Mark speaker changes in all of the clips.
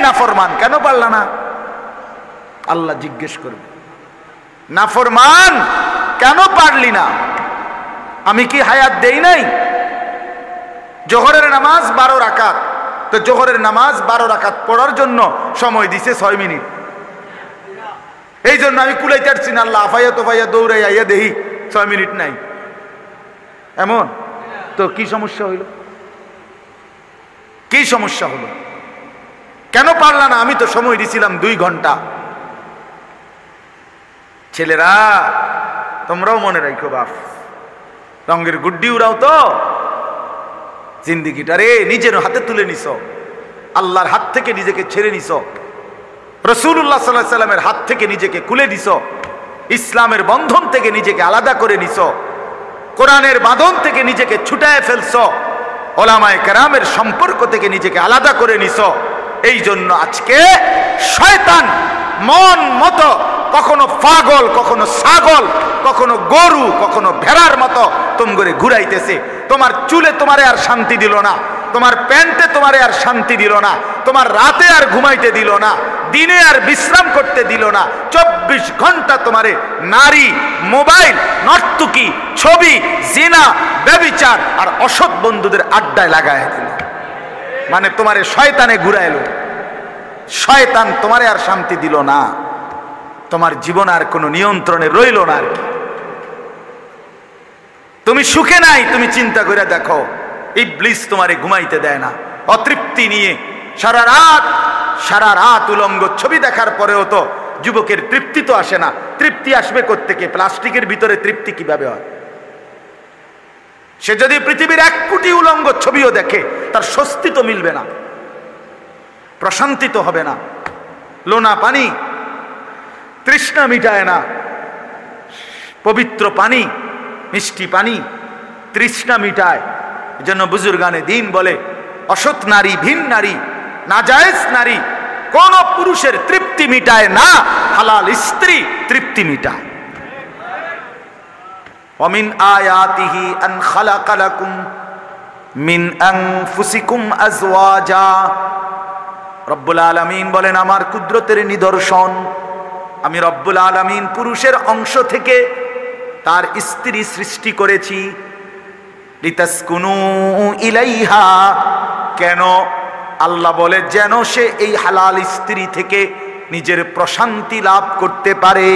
Speaker 1: নাফরমান, কেন পারলা না? আল্লাহ জিজ্ঞেস করবে, নাফরমান কেন পারলি না? আমি কি হায়াত দেই নাই? জোহরের নামাজ 12 রাকাত, তো জোহরের নামাজ 12 রাকাত পড়ার জন্য সময় দিছে 6 মিনিট। এই জন্য আমি কুলাইতে পারছি না, আল্লাহ আফাইয়া তোফাইয়া দৌড়াই আইয়া দেহি 6 মিনিট নাই। এমন তো কি সমস্যা হইল? কি সমস্যা হলো? কেন পারলা না? আমি তো সময় দিছিলাম 2 ঘন্টা। ছেলেরা তোমরাও মনে রাখো, বাপ রঙের গুড্ডি উড়াও তো, জিন্দিগিটারে নিজের হাতে তুলে নিছ, আল্লাহর হাত থেকে নিজেকে ছেড়ে নিছ, রাসূলুল্লাহ সাল্লাল্লাহু আলাইহি সাল্লামের হাত থেকে নিজেকে খুলে দিছ, ইসলামের বন্ধন থেকে নিজেকে আলাদা করে নিছ, কোরআনের বাঁধন থেকে নিজেকে ছুটায় ফেলছ, ওলামায়ে কেরামের সম্পর্ক থেকে নিজেকে আলাদা করে নিছ। এই জন্য আজকে শয়তান মন মতো কখনো পাগল, কখনো ছাগল, কখনো গরু, কখনো ভেড়ার মতো তোমরে ঘুরাইতেছে। তোমার চুলে তোমারে আর শান্তি দিল না, তোমার প্যান্টে তোমারে আর শান্তি দিল না, তোমার রাতে আর ঘুমাইতে দিল না, দিনে আর বিশ্রাম করতে দিল না। 24 ঘন্টা তোমারে নারী, মোবাইল, নর্তকী, ছবি, জিনা, ব্যভিচার আর অসৎ বন্ধুদের আড্ডায় লাগায় দিল। মানে তোমারে শয়তানে ঘুরাইলো। শয়তান তোমারে আর শান্তি দিল না, তোমার জীবন আর কোনো নিয়ন্ত্রণে রইল না। আর তুমি সুখে নাই, তুমি চিন্তা করে দেখো, ইবলিস তোমারে ঘুমাইতে দেয় না। অতৃপ্তি নিয়ে সারা রাত উলঙ্গ ছবি দেখার পরেও তো যুবকের তৃপ্তি তো আসে না। তৃপ্তি আসবে কোত্থেকে? প্লাস্টিকের ভিতরে তৃপ্তি কিভাবে হয়? সে যদি পৃথিবীর 1 কোটি উলঙ্গ ছবিও দেখে, তার স্বস্তি তো মিলবে না, প্রশান্তি তো হবে না। লোনা পানি তৃষ্ণা মিটায় না, পবিত্র পানি, মিষ্টি পানি তৃষ্ণা মিটায়। এজন্য বুজুর্গানে দিন বলে, অসৎ নারী, ভিন নারী, নাজায়েজ নারী কোন পুরুষের তৃপ্তি মিটায় না, হালাল স্ত্রী তৃপ্তি মিটায়। ওমিন আয়াতিহি আন খালাকা লাকুম মিন আনফুসিকুম আজওয়াজা। রব্বুল আলামিন বলেন, আমার কুদরতের নিদর্শন, আমি রব্বুল আলামিন পুরুষের অংশ থেকে তার স্ত্রী সৃষ্টি করেছি। লিতাসকুনু ইলাইহা, কেন? আল্লাহ বলে যেন সে এই হালাল স্ত্রী থেকে নিজের প্রশান্তি লাভ করতে পারে।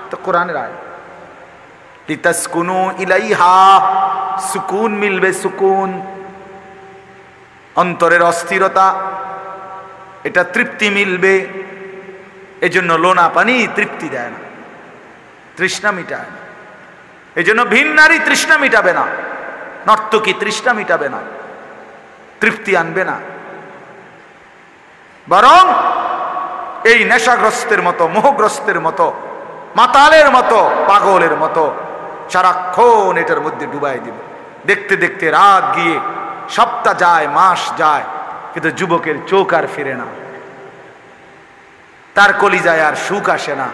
Speaker 1: তো কোরআনের আয়াত, লিতাসকুনু ইলাইহা, সুকুন মিলবে, সুকুন, অন্তরের অস্থিরতা, এটা তৃপ্তি মিলবে। এজন্য লোনা পানি তৃপ্তি দেয় না, তৃষ্ণা মিটায় না। এজন্য ভিন নারী তৃষ্ণা মিটাবে না, নর্তকী তৃষ্ণা মিটাবে না, তৃপ্তি আনবে না। বরং এই নেশাগ্রস্তের মতো, মোহগ্রস্তের মতো, মাতালের মতো, পাগলের মতো সারাক্ষণ এটার মধ্যে ডুবাই দিবে। দেখতে দেখতে রাত গিয়ে সপ্তাহ যায়, মাস যায়, কিন্তু যুবকের চোখ আর ফিরে না, তার কলিজায় আর সুখ আসে না,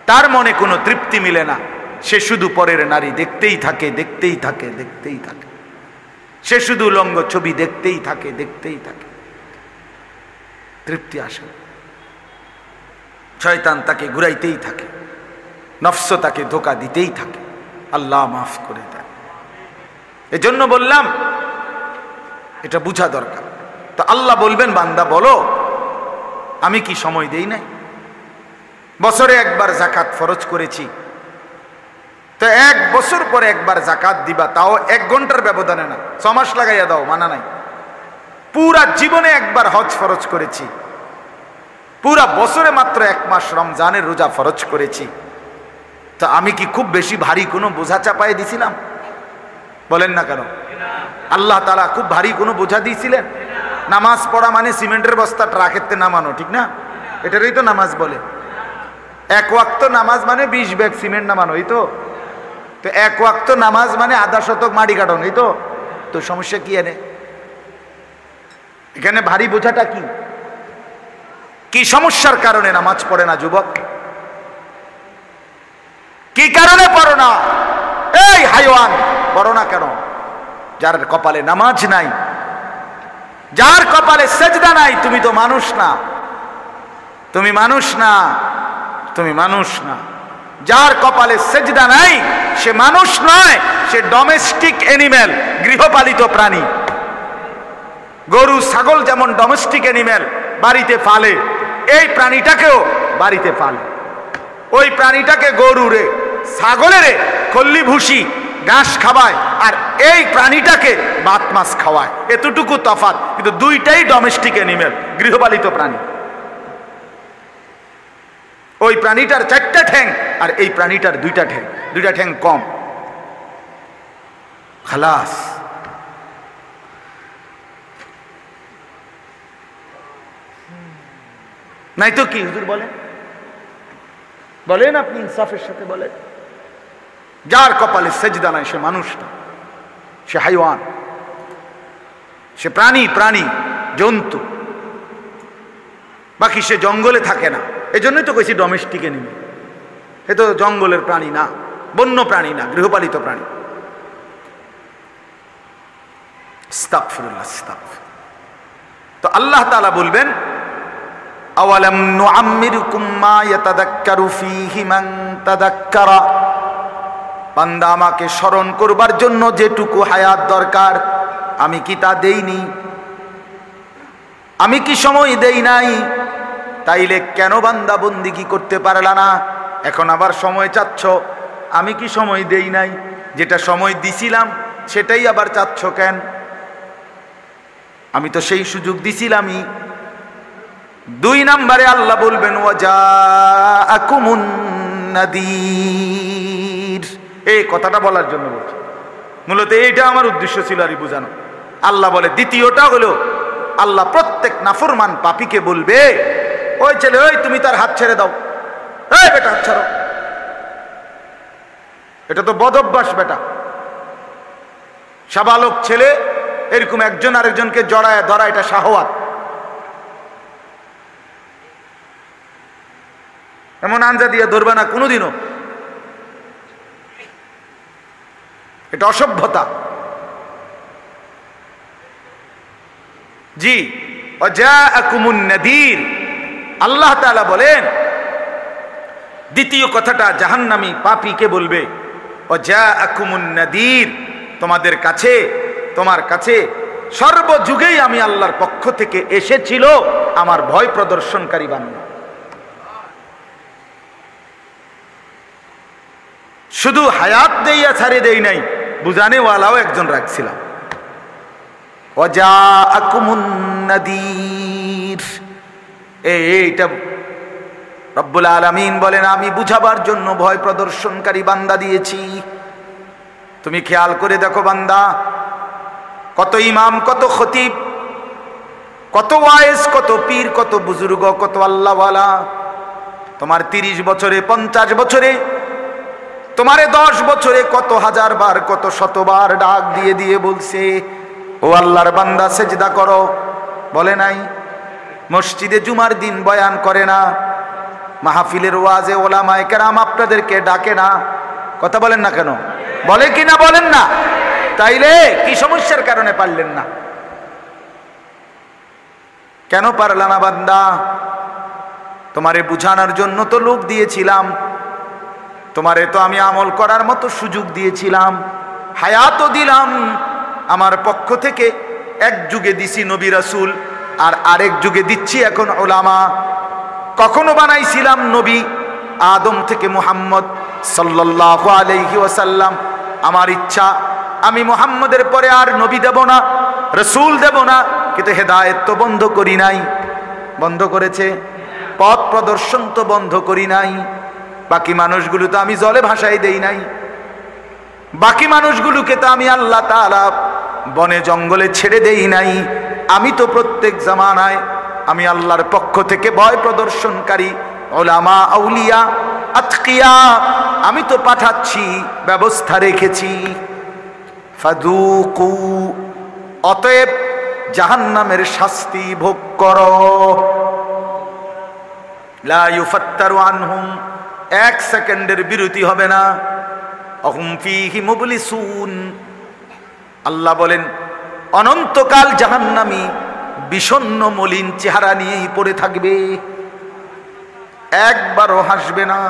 Speaker 1: তার মনে কোনো তৃপ্তি মিলে না। সে শুধু পরের নারী দেখতেই থাকে, দেখতেই থাকে, দেখতেই থাকে। সে শুধু উলঙ্গ ছবি দেখতেই থাকে, দেখতেই থাকে, তৃপ্তি আসে না। শয়তান তাকে ঘুরাইতেই থাকে, নফস তাকে ধোঁকা দিতেই থাকে। আল্লাহ মাফ করে দেয়। এজন্য বললাম এটা বুঝা দরকার। তো আল্লাহ বলবেন, বান্দা বলো আমি কি সময় দেই নাই? বছরে একবার যাকাত ফরজ করেছি, তো 1 বছর পরে একবার যাকাত দিবা, তাও 1 ঘন্টার ব্যবধানে না, 6 মাস লাগাইয়া দাও, মানা নাই। পুরা জীবনে একবার হজ ফরজ করেছি, পুরা বছরে মাত্র 1 মাস রমজানের রোজা ফরজ করেছি। তো আমি কি খুব বেশি ভারী কোনো বোঝা চাপায় দিছিলাম? বলেন না কেন? আল্লাহ তাআলা খুব ভারী কোনো বোঝা দিয়েছিলেন? নামাজ পড়া মানে সিমেন্টের বস্তা ট্রাকেতে নামানো, ঠিক না? এটারই তো নামাজ বলে। 1 ওয়াক্ত নামাজ মানে 20 ব্যাগ সিমেন্ট নামানো, এই তো। তো 1 ওয়াক্ত নামাজ মানে আধা শতক মাটি কাটানো, এই তো। তো সমস্যা কি এনে? এখানে ভারী বোঝাটা কি? কি সমস্যার কারণে নামাজ পড়ে না যুবক? কি কারণে পড়ো না? এই হাইওয়ান, পড়ো না কেন? যার কপালে নামাজ নাই, যার কপালে সেজদা নাই, তুমি তো মানুষ না, তুমি মানুষ না, তুমি মানুষ না। যার কপালে সেজদা নাই সে মানুষ নয়, সে ডোমেস্টিক অ্যানিমেল, গৃহপালিত প্রাণী। গরু ছাগল যেমন ডোমেস্টিক অ্যানিমেল, বাড়িতে পালে, এই প্রাণীটাকেও বাড়িতে পালে। ওই প্রাণীটাকে গরুরে ছাগলেরে খল্লি ভুসি ঘাস খাওয়ায়, আর এই প্রাণীটাকে ভাত মাছ খাওয়ায়, এতটুকু তফাৎ, কিন্তু দুইটাই ডোমেস্টিক অ্যানিমেল, গৃহপালিত প্রাণী। ওই প্রাণীটার 4টা ঠ্যাং আর এই প্রাণীটার 2টা ঠ্যাং, 2টা ঠ্যাং কম। খালাস। নাই তো কি হুজুর বলেন, বলেন আপনি ইনসাফের সাথে বলেন। যার কপালে সেজদা নাই সে মানুষ না, সে হাইওয়ান, সে প্রাণী, প্রাণী জন্তু। বাকি সে জঙ্গলে থাকে না, এই জন্যই তো কইছি ডোমেস্টিক অ্যানিমেল। এ তো জঙ্গলের প্রাণী না, বন্য প্রাণী না, গৃহপালিত প্রাণী। আস্তাগফিরুল্লাহ, আস্তাগফির। তো আল্লাহ তাআলা বলবেন, আওয়ালাম নুআম্মিরকুম মা ইয়াতাযাক্কারু ফীহি মান তাযাক্কারা। বান্দা, আমাকে স্মরণ করবার জন্য যেটুকু হায়াত দরকার আমি কি তা দেইনি? আমি কি সময় দেই নাই? তাইলে কেন বান্দা বন্দিগি করতে পারলা না? এখন আবার সময় চাচ্ছ, আমি কি সময় দেই নাই? যেটা সময় দিছিলাম সেটাই আবার চাচ্ছ কেন? আমি তো সেই সুযোগ দিছিলামই। 2 নম্বরে আল্লাহ বলবেন, ওয়াজাআকুমুন নাযীর। এই কথাটা বলার জন্য বলছি, মূলত এইটা আমার উদ্দেশ্য ছিল আর বোঝানো। আল্লাহ বলে, দ্বিতীয়টা হলো আল্লাহ প্রত্যেক নাফরমান পাপীকে বলবে, ওই ছেলে, ওই তুমি তার হাত ছেড়ে দাও, এই বেটা হাত ছাড়ো। এটা তো বদ অভ্যাস বেটা। সাবালক ছেলে এরকম একজন আরেকজনকে জড়ায় ধরা, এটা শাহওয়াত। এমন আঞ্জা দিয়ে ধরবে না কোনোদিনও, এটা অসভ্যতা। জি, ওয়াজাআকুমুন নাযীর। আল্লাহ তাআলা বলেন, দ্বিতীয় কথাটা জাহান্নামী পাপীকে বলবে, ওয়াজাআকুমুন নাযীর। তোমাদের কাছে, তোমার কাছে সর্বযুগেই আমি আল্লাহর পক্ষ থেকে এসেছিল আমার ভয় প্রদর্শনকারী বান্দা। শুধু হায়াত দেইয়া ছাড়ে দেই নাই, বুঝানেওয়ালাও একজন রাখছিলাম। ওয়াজাআকুমুন নাযীর, এইটা রব্বুল আলামিন বলেন, আমি বুঝাবার জন্য ভয় প্রদর্শনকারী বান্দা দিয়েছি। তুমি খেয়াল করে দেখো বান্দা, কত ইমাম, কত খতিব, কত ওয়াইজ, কত পীর, কত বুজুর্গ, কত আল্লাহওয়ালা তোমার 30 বছরে, 50 বছরে, তোমারে 10 বছরে কত হাজার বার, কত শতবার ডাক দিয়ে দিয়ে বলছে, ও আল্লাহর বান্দা সেজদা করো। বলে নাই? মসজিদে জুমার দিন বয়ান করে না? মাহফিলের ওয়াজে ওলামায়ে কেরাম আপনাদেরকে ডাকে না? কথা বলেন না কেন? বলে কি না বলেন না? তাইলে কি সমস্যার কারণে পারলেন না? কেন পারলা না বান্দা? তোমারে বুঝানোর জন্য তো লোক দিয়েছিলাম, তোমারে তো আমি আমল করার মতো সুযোগ দিয়েছিলাম, হায়াতও দিলাম আমার পক্ষ থেকে। এক যুগে দিছি নবী রাসূল, আর আরেক যুগে দিচ্ছি এখন উলামা। কখনো বানাইছিলাম নবী আদম থেকে মুহাম্মদ সাল্লাল্লাহু আলাইহি ওয়াসাল্লাম। আমার ইচ্ছা আমি মুহাম্মদের পরে আর নবী দেব না, রাসূল দেব না, কিন্তু হেদায়েত তো বন্ধ করি নাই। বন্ধ করেছে? পথ প্রদর্শন তো বন্ধ করি নাই। বাকি মানুষগুলো তো আমি জলে ভাসাই দেই নাই। বাকি মানুষগুলোকে তো আমি আল্লাহ তাআলা বনে জঙ্গলে ছেড়ে দেই নাই। আমি তো প্রত্যেক জামানায় আমি আল্লাহর পক্ষ থেকে ভয় প্রদর্শনকারী উলামা, আউলিয়া, আতকিয়া আমি তো পাঠাচ্ছি, ব্যবস্থা রেখেছি। ফাযুকু, অতএব জাহান্নামের শাস্তি ভোগ করো। লা ইউফাত্তারু আনহুম, 1 সেকেন্ডের বিরতি হবে না। অহুম ফীহি মুবলিসুন, আল্লাহ বলেন অনন্তকাল জাহান্নামী বিষণ্ণ মলিন চেহারা নিয়েই পড়ে থাকবে, একবারও হাসবে না।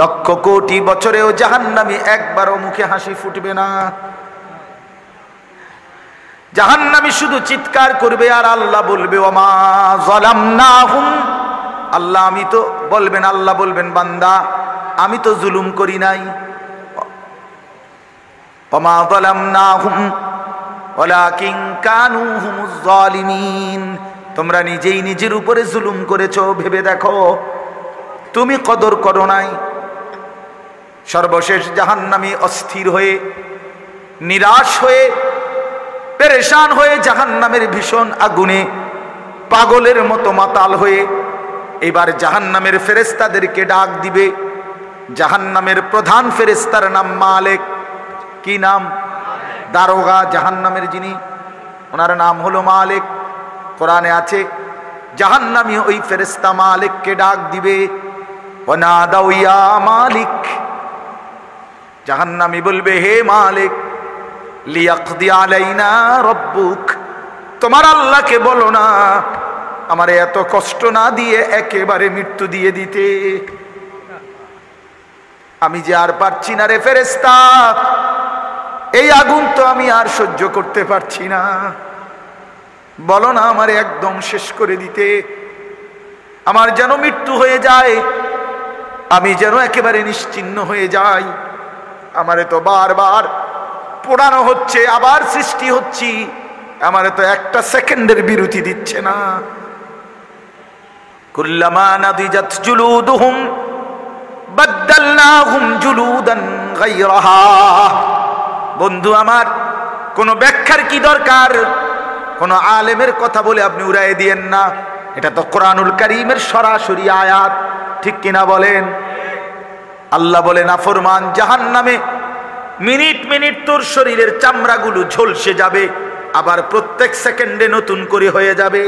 Speaker 1: লক্ষ কোটি বছরেও জাহান্নামী একবারও মুখে হাসি ফুটবে না। জাহান্নামী শুধু চিৎকার করবে আর আল্লাহ বলবে ওমা যালামনাহুম, আল্লাহ আমি তো বলবেন, আল্লাহ বলবেন বান্দা আমি তো জুলুম করি নাই। ওমা যালামনাহুম ওয়ালাকিন কানু হুমুজ জালিমিন, তোমরা নিজেই নিজের উপরে জুলুম করেছো, ভেবে দেখো তুমি কদর করো নাই। সর্বশেষ জাহান্নামী অস্থির হয়ে, নিরাশ হয়ে, পেরেশান হয়ে জাহান্নামের ভীষণ আগুনে পাগলের মতো মাতাল হয়ে এবার জাহান্নামের ফেরেশতাদেরকে ডাক দিবে। জাহান্নামের প্রধান ফেরেশতার নাম মালিক। কি নাম? দারোগা জাহান্নামের যিনি, ওনার নাম হলো মালিক। কোরআনে আছে জাহান্নামী ওই ফেরেশতা মালিককে ডাক দিবে, ওয়ানাদাউ ইয়া মালিক। জাহান্নামী বলবে হে মালিক, লিয়াকদি আলাইনা রব্বুক, তোমার আল্লাহকে বলো না আমারে এত কষ্ট না দিয়ে একেবারে মৃত্যু দিয়ে দিতে। আমি যে আর পারছি না রে ফেরেশতা, এই আগুন তো আমি আর সহ্য করতে পারছি না, বলো না আমারে একদম শেষ করে দিতে, আমার যেন মৃত্যু হয়ে যায়, আমি যেন একেবারে নিশ্চিহ্ন হয়ে যাই। আমারে তো বারবার পোড়ানো হচ্ছে, আবার সৃষ্টি হচ্ছি, আমারে তো একটা সেকেন্ডের বিরতি দিচ্ছে না। কুল্লামা নাদিজাত জুলুদুহুম বাদদালনাহুম জুলুদান গায়রাহা। বন্ধু আমার, কোন ব্যাখ্যার কি দরকার? কোন আলেমের কথা বলে আপনি উড়াই দিয়েন না, এটা তো কোরআনুল কারীমের সরাসরি আয়াত, ঠিক কিনা বলেন? আল্লাহ বলে নাফরমান জাহান্নামে মিনিট মিনিট তোর শরীরের চামড়াগুলো ঝলসে যাবে, আবার প্রত্যেক সেকেন্ডে নতুন করে হয়ে যাবে।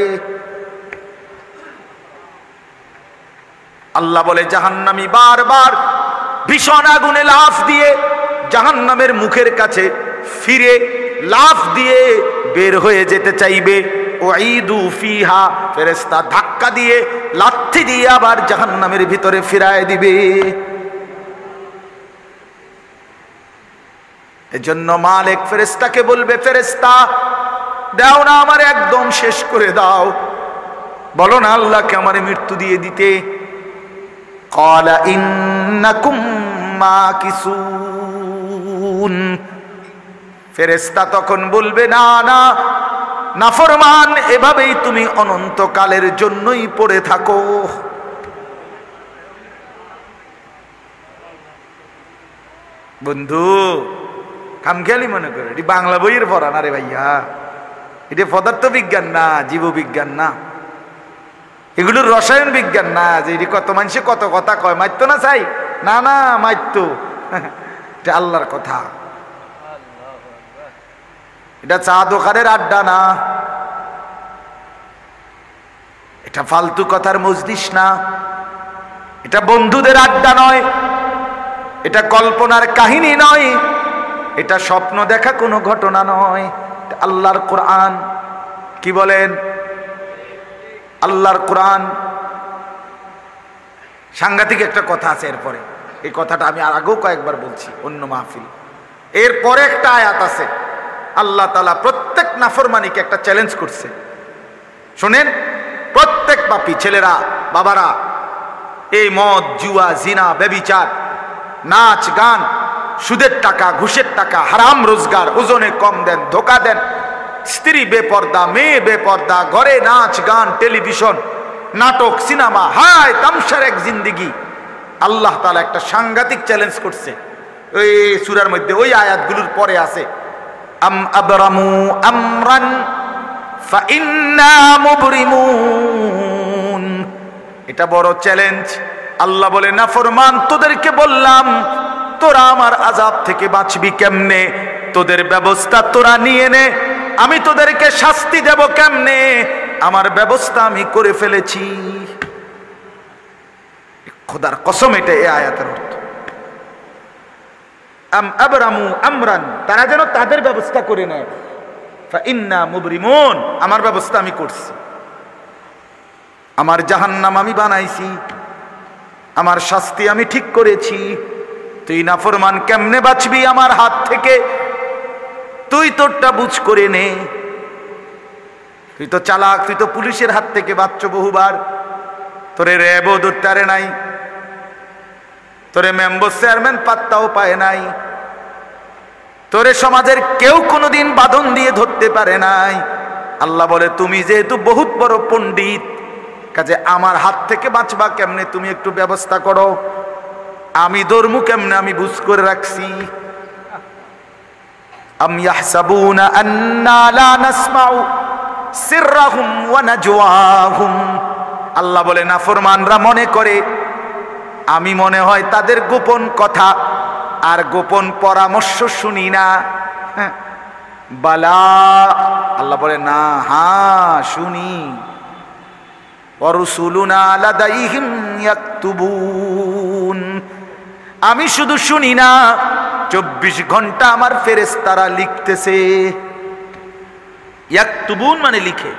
Speaker 1: আল্লাহ বলে জাহান্নামী বারবার ভীষণ আগুনে লাফ দিয়ে জাহান্নামের মুখের কাছে ফিরে লাফ দিয়ে বের হয়ে যেতে চাইবে। ওয়াইদু ফিহা, ফেরেশতা ধাক্কা দিয়ে লাথি দিয়ে আবার জাহান্নামের ভিতরে ফিরায় দিবে। এজন্য মালিক ফেরেশতাকে বলবে, ফেরেশতা দাও না আমার একদম শেষ করে দাও, বলো না আল্লাহকে আমার মৃত্যু দিয়ে দিতে। ক্বালা ইন্নাকুম মাকিসুন, ফেরেশতা তখন বলবে না না নাফরমান, এভাবেই তুমি অনন্তকালের জন্যই পড়ে থাকো। বন্ধু খামখেয়ালি মনে করে এটি বাংলা বইয়ের পড়া না রে ভাইয়া, এটা পদার্থ বিজ্ঞান না, জীববিজ্ঞান না, এগুলোর রসায়ন বিজ্ঞান না যে এটি কত মানুষে কত কথা কয়, মারতো না চাই না, না মারতো, এটা আল্লাহর কথা। এটা চা দোকানের আড্ডা না, এটা ফালতু কথার মজলিস না, এটা বন্ধুদের আড্ডা নয়, এটা কল্পনার কাহিনী নয়, এটা স্বপ্ন দেখা কোনো ঘটনা নয়, আল্লাহর কোরআন। কি বলেন? আল্লাহর কোরআন। সাংঘাতিক একটা কথা আছে এরপরে, এই কথাটা আমি আর আগেও কয়েকবার বলছি অন্য মাহফিল। এরপরে একটা আয়াত আছে, আল্লাহ তাআলা প্রত্যেক নাফরমানিকে একটা চ্যালেঞ্জ করছে। শোনেন, প্রত্যেক পাপী ছেলেরা বাবারা, এই মদ জুয়া জিনা ব্যভিচার নাচ গান সুদের টাকা ঘুষের টাকা হারাম রোজগার ওজনে কম দেন ধোকা দেন স্ত্রী বেপর্দা মেয়ে বেপর্দা ঘরে নাচ গান টেলিভিশন নাটক সিনেমা হায় তামসার এক জিন্দেগি। আল্লাহ তাআলা একটা সাংঘাতিক চ্যালেঞ্জ করছে ওই সূরার মধ্যে, ওই আয়াতগুলোর পরে আছে আম আবরামু আমরান ফাইন্না মুবরিমুন। এটা বড় চ্যালেঞ্জ। আল্লাহ বলে নাফরমান তোদেরকে বললাম তোরা আমার আযাব থেকে বাঁচবি কেমনে, তোদের ব্যবস্থা তোরা নিয়ে নে, আমি তোদেরকে শাস্তি দেব কেমনে, আমার ব্যবস্থা আমি করে ফেলেছি। খোদার কসম এটা এই আয়াতের অর্থ। আম আবরামু আমরান, তারা যেন তাদের ব্যবস্থা করে নেয়। ফাইন্না মুবরিমুন, আমার ব্যবস্থা আমি করছি, আমার জাহান্নাম আমি বানাইছি, আমার শাস্তি আমি ঠিক করেছি। তুই নাফরমান কেমনে বাঁচবি আমার হাত থেকে? তুই তোরটা বুঝ করে নে। তুই তো চালাক, তুই তো পুলিশের হাত থেকে বাঁচছ বহুবার, তোরে র্যাবও ধরতে নাই, তোরে মেম্বার চেয়ারম্যান পাত্তাও পায় নাই, তোরে সমাজের কেউ কোনোদিন বাঁধন দিয়ে ধরতে পারে নাই। আল্লাহ বলে তুমি যেহেতু বহুত বড় পণ্ডিত, কাজে আমার হাত থেকে বাঁচবা কেমনে তুমি একটু ব্যবস্থা করো। আমি ধর্ম কেমনে আমি বুঝ করে রাখছি। আম ইয়াহসাবুনা আন্না লা নাসমাউ সিররাহুম ওয়া নাজওয়াহুম, আল্লাহ বলে নাফরমানরা মনে করে আমি মনে হয় তাদের গোপন কথা আর গোপন পরামর্শ শুনি না। বালা, আল্লাহ বলে না, হ্যাঁ শুনি। ওয়ারুসুলুনা লাদাইহিম ইয়াকতুবুন, আমি শুধু শুনি না, 24 ঘন্টা আমার ফেরেশতারা লিখতেছে। ইয়াকতুবুন মানে লিখে,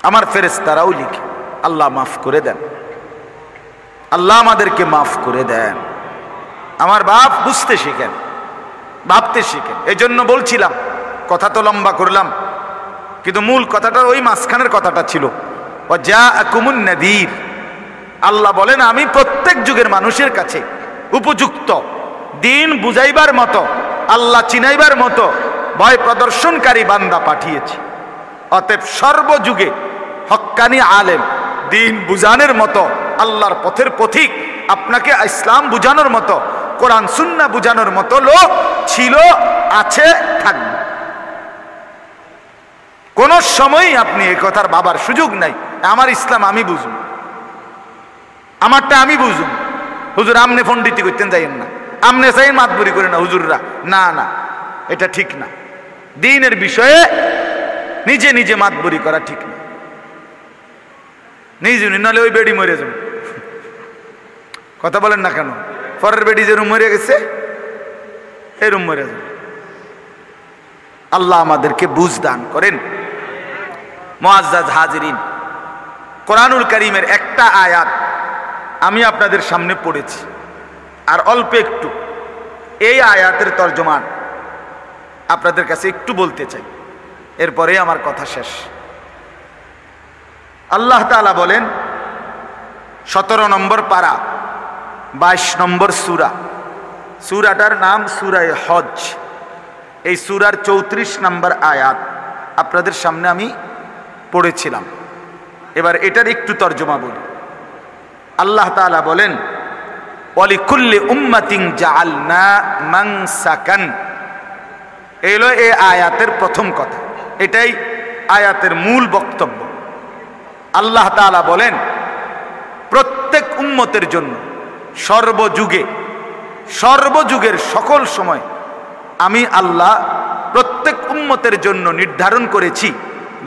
Speaker 1: আমার ফেরেশতারাও লিখে। আল্লাহ মাফ করে দেন, আল্লাহ আমাদেরকে মাফ করে দেন। আমার বাপ বুঝতে শিখেন, ভাবতে শিখেন। এই জন্য বলছিলাম, কথা তো লম্বা করলাম, কিন্তু মূল কথাটা ওই মাঝখানের কথাটা ছিল, ওয়াজাআকুমুন নাযীর। আল্লাহ বলেন আমি প্রত্যেক যুগের মানুষের কাছে উপযুক্ত দিন বুঝাইবার মতো, আল্লাহ চিনাইবার মতো ভয় প্রদর্শনকারী বান্দা পাঠিয়েছি। অতএব সর্বযুগে হক্কানি আলেম, দিন বুঝানোর মতো, আল্লাহর পথের পথিক, আপনাকে ইসলাম বুঝানোর মতো, কোরআন সুন্নাহ বুঝানোর মতো লোক ছিল, আছে, থাকবে। কোন সময় আপনি এই কথার বাবার সুযোগ নাই আমার ইসলাম আমি বুঝুন, আমারটা আমি বুঝুন। হুজুর আমনে পণ্ডিতি করতেন যাইয়েন না, আমনে চাই মাতবরি করে না হুজুররা, না না, এটা ঠিক না। দ্বীনের বিষয়ে নিজে নিজে মাতবরি করা ঠিক না। নিজে নাহলে ওই বেডি মরে যাবে। কথা বলেন না কেন? পরের বেডি যে রুম মরে গেছে, এই রুম মরে যাবে। আল্লাহ আমাদেরকে বুঝ দান করেন। মুআজ্জাজ হাজিরিন, কোরআনুল কারীমের একটা আয়াত আমি আপনাদের সামনে পড়েছি, আর অল্প একটু এই আয়াতের তর্জমান আপনাদের কাছে একটু বলতে চাই, এরপরে আমার কথা শেষ। আল্লাহ তাআলা বলেন 17 নম্বর পারা 22 নম্বর সূরা, সূরাটার নাম সূরায়ে হজ। এই সূরার 34 নম্বর আয়াত আপনাদের সামনে আমি পড়েছিলাম। এবার এটার একটু তর্জমা বলি। আল্লাহ তাআলা বলেন ওয়ালিকুল্লি উম্মাতিন জাআলনা মানসাকান। এলো এই আয়াতের প্রথম কথা, এটাই আয়াতের মূল বক্তব্য। আল্লাহ তাআলা বলেন প্রত্যেক উম্মতের জন্য সর্বযুগে, সর্বযুগের সকল সময় আমি আল্লাহ প্রত্যেক উম্মতের জন্য নির্ধারণ করেছি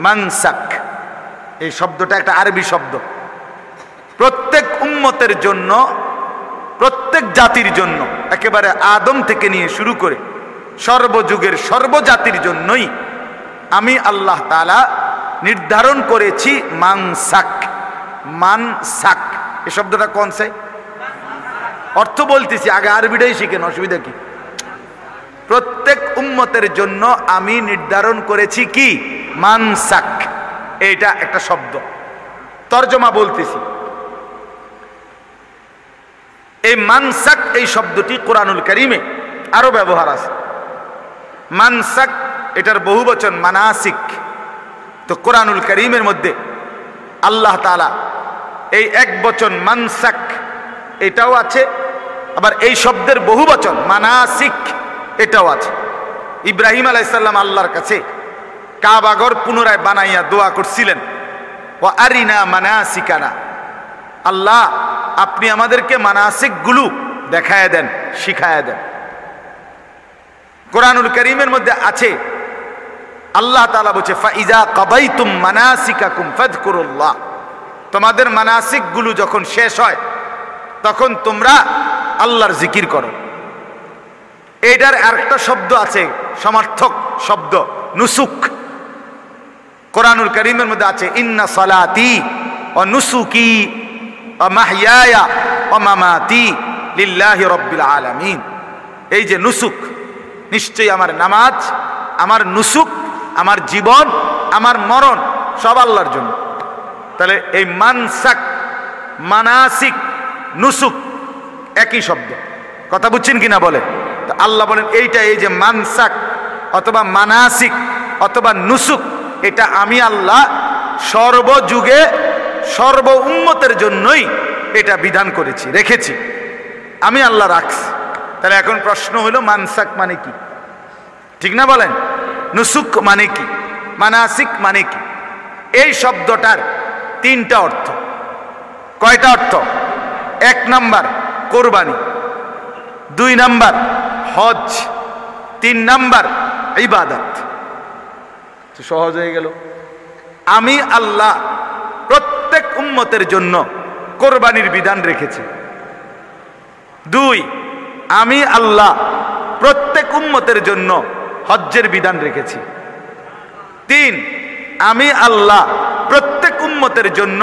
Speaker 1: মানসাক। এই শব্দটা একটা আরবি শব্দ। প্রত্যেক উম্মতের জন্য, প্রত্যেক জাতির জন্য, একেবারে আদম থেকে নিয়ে শুরু করে সর্বযুগের সর্বজাতির জন্যই আমি আল্লাহ তাআলা নির্ধারণ করেছি মানসাক। মানসাক এই শব্দটা কোন সে? অর্থ বলতেছি, আগে আরবিটাই শিখেন, অসুবিধা কি? প্রত্যেক উম্মতের জন্য আমি নির্ধারণ করেছি কি? মানসাক। এইটা একটা শব্দ, তর্জমা বলতেছি। এই মানসাক এই শব্দটি কোরআনুল কারীমে আরো ব্যবহার আছে। মানসাক এটার বহুবচন মানাসিক। তো কোরআনুল কারীমের মধ্যে আল্লাহ তাআলা এই এক বচন মানসাক এটাও আছে, আবার এই শব্দের বহুবচন মানাসিক এটাও আছে। ইব্রাহিম আলাইহিস সালাম আল্লাহর কাছে কাবাঘর পুনরায় বানাইয়া দোয়া করছিলেন, ওয়া আরিনা মানাসিকানা, আল্লাহ আপনি আমাদেরকে মানাসিক গুলো দেখায় দেন, শিখায় দেন। কোরআনুল কারীমের মধ্যে আছে আল্লাহ তাআলা বলছে ফাইজা কাবাইতুম মানাসিকাকুম ফাযকুরুল্লাহ, তোমাদের মানাসিক গুলো যখন শেষ হয় তখন তোমরা আল্লাহর জিকির করো। এটার আরেকটা শব্দ আছে, সমার্থক শব্দ, নুসুক। কোরআনুল কারীমের মধ্যে আছে ইন্না সালাতি ওয়া নুসুকি ওয়া মাহইয়ায়া ওয়া মামাতি লিল্লাহি রাব্বিল আলামিন। এই যে নুসুক, নিশ্চয়ই আমার নামাজ, আমার নুসুক, আমার জীবন, আমার মরণ সব আল্লাহর জন্য। তাহলে এই মানসাক, মানাসিক, নুসুক একই শব্দ, কথা বুঝছেন কিনা বলে? তো আল্লাহ বলেন এইটা, এই যে মানসাক অথবা মানাসিক অথবা নুসুক, এটা আমি আল্লাহ সর্বযুগে সর্ব উম্মতের জন্যই এটা বিধান করেছি, রেখেছি, আমি আল্লাহ রাখছি। তাহলে এখন প্রশ্ন হলো মানসাক মানে কি? ঠিক না বলেন? নুসুক মানে কি? মানাসিক মানে কি? এই শব্দটার তিনটা অর্থ। কয়টা অর্থ? 1 নাম্বার কোরবানি, 2 নাম্বার হজ, 3 নাম্বার ইবাদত। সহজ হয়ে গেল। আমি আল্লাহ প্রত্যেক উম্মতের জন্য কোরবানির বিধান রেখেছি। 2, আমি আল্লাহ প্রত্যেক উম্মতের জন্য হজ্জের বিধান রেখেছি। 3, আমি আল্লাহ প্রত্যেক উম্মতের জন্য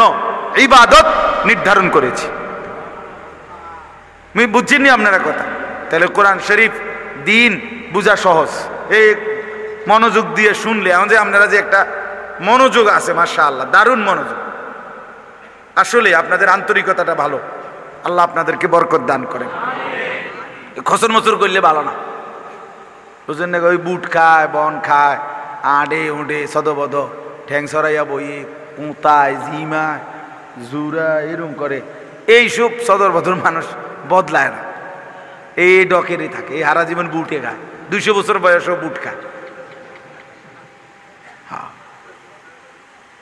Speaker 1: ইবাদত নির্ধারণ করেছি। আমি বুঝিনি আপনারা কথা? তাহলে কোরআন শরীফ দিন বুঝা সহজ, এই মনোযোগ দিয়ে শুনলে। আমাদের আপনারা যে একটা মনোযোগ আছে, মাশাআল্লাহ, দারুণ মনোযোগ। আসলে আপনাদের আন্তরিকতাটা ভালো, আল্লাহ আপনাদেরকে বরকত দান করেন। খসর মসর করলে ভালো না, বুঝলেন না? ওই বুট খায়, বন খায়, আডে উডে সদবদ, ঠ্যাং সরাইয়া বই, পুঁতায়, জিমায়, জুরা, এরম করে। এইসব সদর বদর মানুষ বদলায় না, এই ডকেরই থাকে, এই হারা জীবন বুটে খায়, 200 বছর বয়সও বুট খায়।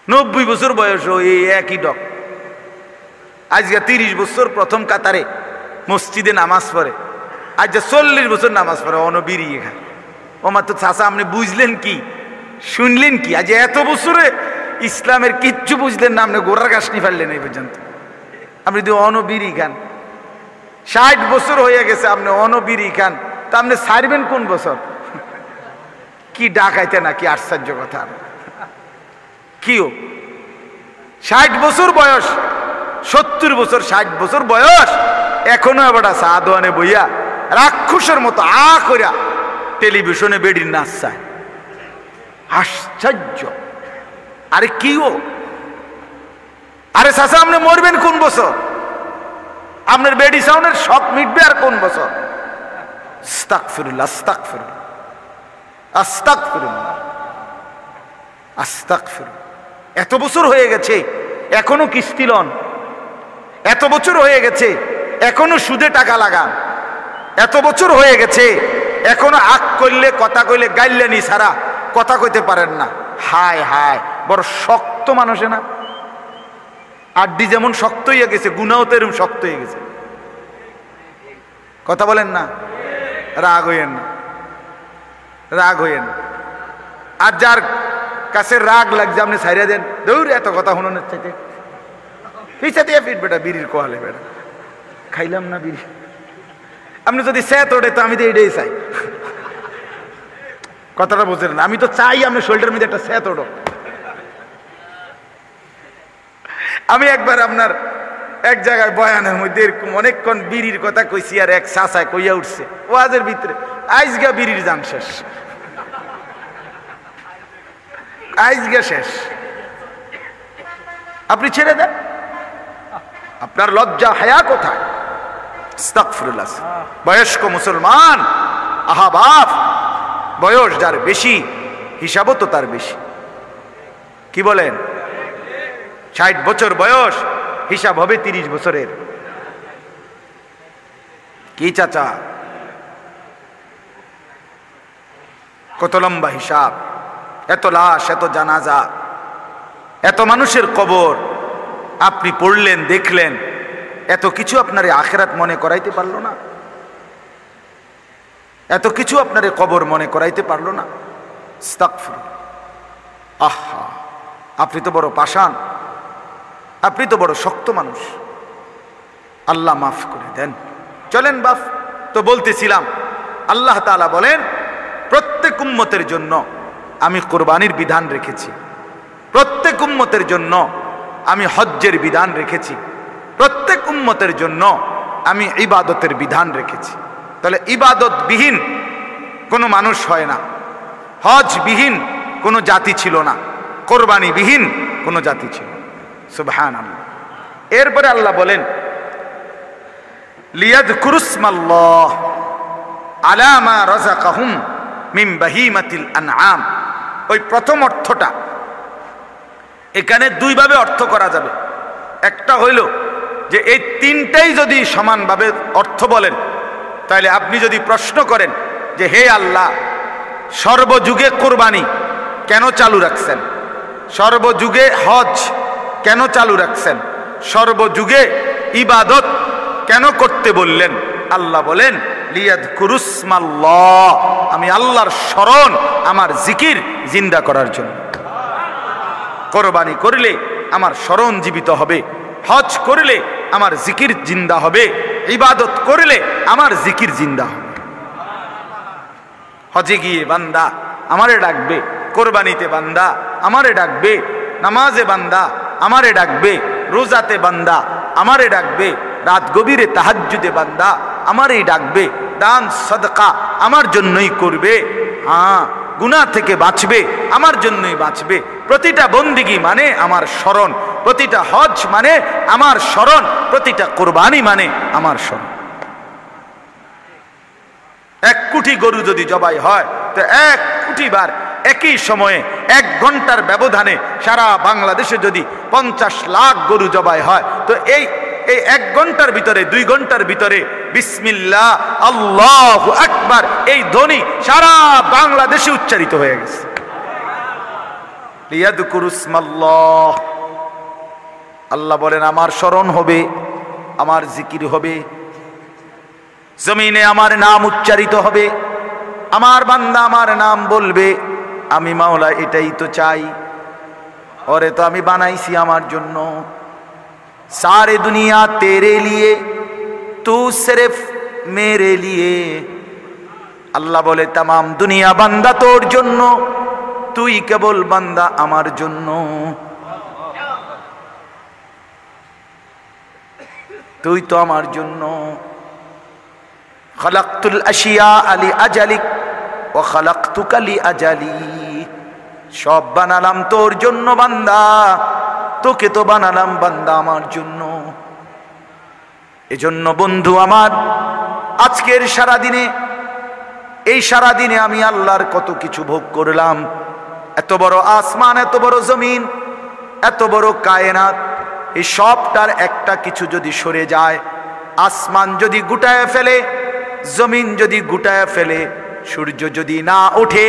Speaker 1: 90 বছর বয়সও এই একই ডক। আজকে 30 বছর প্রথম কাতারে মসজিদে নামাজ পড়ে, আজ 40 বছর নামাজ পড়ে, অনবিরিয়ে খায়। ও মাত্র চাচা আপনি বুঝলেন কি, শুনলেন কি? আজ এত বছরে ইসলামের কিচ্ছু বুঝলেন না, আপনি গোড়ার ঘাস নিয়ে ফেললেন এই পর্যন্ত। আপনি যদি অনবিরি খান, 60 বছর হয়ে গেছে আপনি অনবিরি খান, তা আপনি ছাড়বেন কোন বছর? কি ডাকাইতে না, কি আশ্চর্য কথা! কিও 60 বছর বয়স, 70 বছর, 60 বছর বয়স, এখনো এবার সাদোয়ানে বইয়া রাক্ষসের মতো আ কইরা টেলিভিশনে বেডির নাচ চায়। আশ্চর্য! আরে কিও, আরে চাচা আপনি মরবেন কোন বছর? আপনার বেডি সাউন্ডের শখ মিটবে আর কোন বছর? আস্তাগফিরুল্লাহ, আস্তাগফিরুল্লাহ, আস্তাগফিরুল্লাহ, আস্তাগফিরুল্লাহ। এত বছর হয়ে গেছে এখনো কিস্তি লন, এত বছর হয়ে গেছে এখনো সুদে টাকা লাগান, এত বছর হয়ে গেছে এখনো আগ করলে, কথা কইলে গাইলেনি সারা কথা কইতে পারেন না। হায় হায়, বড় শক্ত মানুষে না? আড্ডি যেমন শক্ত হয়ে গেছে, গুনাও তো এরকম শক্ত হয়ে গেছে। কথা বলেন না? রাগ হইয়েন না, রাগ হইয়েন না। আর যার কাছে রাগ লাগছে আপনি ছাইরা দেন, দৌড়, এত কথা শুনোনের চাইতে পিছা দিয়ে ফিট বেটা বিড়ির কোয়ালে বেটা খাইলাম না বিড়ি। আপনি যদি স্যাত ওঠে তো আমি তো এটাই চাই, কথাটা বুঝলেন না? আমি তো চাই আপনি শোল্ডার মধ্যে একটা স্যাত ওঠো। আমি একবার আপনার এক জায়গায় বয়ানের মধ্যে এরকম অনেকক্ষণ বিড়ির কথা কইছি, আর এক চাচায় কইয়া উঠছে ওয়াজের ভিতরে, আইজগা বিড়ির জান শেষ, আইজগা শেষ, আপনি ছেড়ে দেন, আপনার লজ্জা হায়া কোথায়? আস্তাগফিরুল্লাহ। বয়স্ক মুসলমান, আহা বাপ, বয়স যার বেশি হিসাবও তো তার বেশি। কি বলেন? 60 বছর বয়স, হিসাব হবে 30 বছরের। কি চাচা, কত লম্বা হিসাব! এত লাশ, এত জানাজা, এত মানুষের কবর আপনি পড়লেন, দেখলেন, এত কিছু আপনার আখিরাত মনে করাইতে পারলো না? এত কিছু আপনার কবর মনে করাইতে পারলো না? আস্তাগফিরুল্লাহ। আহা, আপনি তো বড় পাষাণ, আপনি তো বড় শক্ত মানুষ, আল্লাহ মাফ করে দেন। চলেন বাপ, তো বলতেছিলাম আল্লাহ তাআলা বলেন প্রত্যেক উম্মতের জন্য আমি কোরবানির বিধান রেখেছি, প্রত্যেক উম্মতের জন্য আমি হজ্জের বিধান রেখেছি, প্রত্যেক উম্মতের জন্য আমি ইবাদতের বিধান রেখেছি। তাহলে ইবাদতবিহীন কোনো মানুষ হয় না, হজবিহীন কোনো জাতি ছিল না, কোরবানিবিহীন কোনো জাতি ছিল। সুবহানাল্লাহ। এরপরে আল্লাহ বলেন লিয়াযকুরুসমাল্লাহ আলা মা রাযাকাহুম মিন বাহিমাতিল আনআম। ওই প্রথম অর্থটা এখানে দুইভাবে অর্থ করা যাবে। একটা হইল যে এই তিনটাই যদি সমানভাবে অর্থ বলেন, তাহলে আপনি যদি প্রশ্ন করেন যে হে আল্লাহ, সর্বযুগে কোরবানি কেন চালু রাখছেন, সর্বযুগে হজ কেন চালু রাখছেন, সর্বযুগে ইবাদত কেন করতে বললেন, আল্লাহ বলেন লিয়াযকুরুসমাল্লাহ, আমি আল্লাহর স্মরণ, আমার জিকির জিন্দা করার জন্য। কোরবানি করলে আমার স্মরণ জীবিত হবে, হজ করলে আমার জিকির জিন্দা হবে, ইবাদত করলে আমার জিকির জিন্দা হবে। হজে গিয়ে বান্দা আমারে ডাকবে, কোরবানিতে বান্দা আমারে ডাকবে, নামাজে বান্দা আমারে ডাকবে, রোজাতে বান্দা আমারে ডাকবে, রাত গভীরে তাহাজ্জুদে বান্দা আমারই ডাকবে, দান সাদকা আমার জন্যই করবে, হ্যাঁ গুনাহ থেকে বাঁচবে আমার জন্যই বাঁচবে। প্রতিটা বন্দিগি মানে আমার স্মরণ, প্রতিটা হজ মানে আমার স্মরণ, প্রতিটা কোরবানি মানে আমার স্মরণ। 1 কোটি গরু যদি জবাই হয় তো 1 কোটি বার একই সময়ে 1 ঘন্টার ব্যবধানে সারা বাংলাদেশে যদি 50 লাখ গরু জবাই হয় তো এই 1 ঘন্টার ভিতরে 2 ঘন্টার ভিতরে বিসমিল্লাহ আল্লাহু আকবার এই ধ্বনি সারা বাংলাদেশে উচ্চারিত হয়ে গেছে। লিয়াযকুরুসমাল্লাহ, আল্লাহ বলেন আমার স্মরণ হবে, আমার জিকির হবে, জমিনে আমার নাম উচ্চারিত হবে, আমার বান্দা আমার নাম বলবে। আমি মাওলা এটাই তো চাই, ওরে তো আমি বানাইছি আমার জন্য। सारे दुनिया तेरे लिए तू सिर्फ मेरे लिए। আল্লাহ বলে तमाम দুনিয়া বান্দা তোর জন্য, তুই কেবল বান্দা আমার জন্য। তুই তো আমার জন্য। খালাকতুল আশিয়া আলি আজালিক ওয়া খালাকতুকা লি আজালি। সব বানালাম তোর জন্য বান্দা, তোকে তো বানালাম বান্দা আমার জন্য। এজন্য বন্ধু আমার, আজকের সারাদিনে, এই সারাদিনে আমি আল্লাহর কত কিছু ভোগ করলাম। এত বড় আসমান, এত বড় জমিন, এত বড় কায়নাত, এই সবটার একটা কিছু যদি সরে যায়, আসমান যদি গুটায় ফেলে, জমিন যদি গুটায় ফেলে, সূর্য যদি না ওঠে,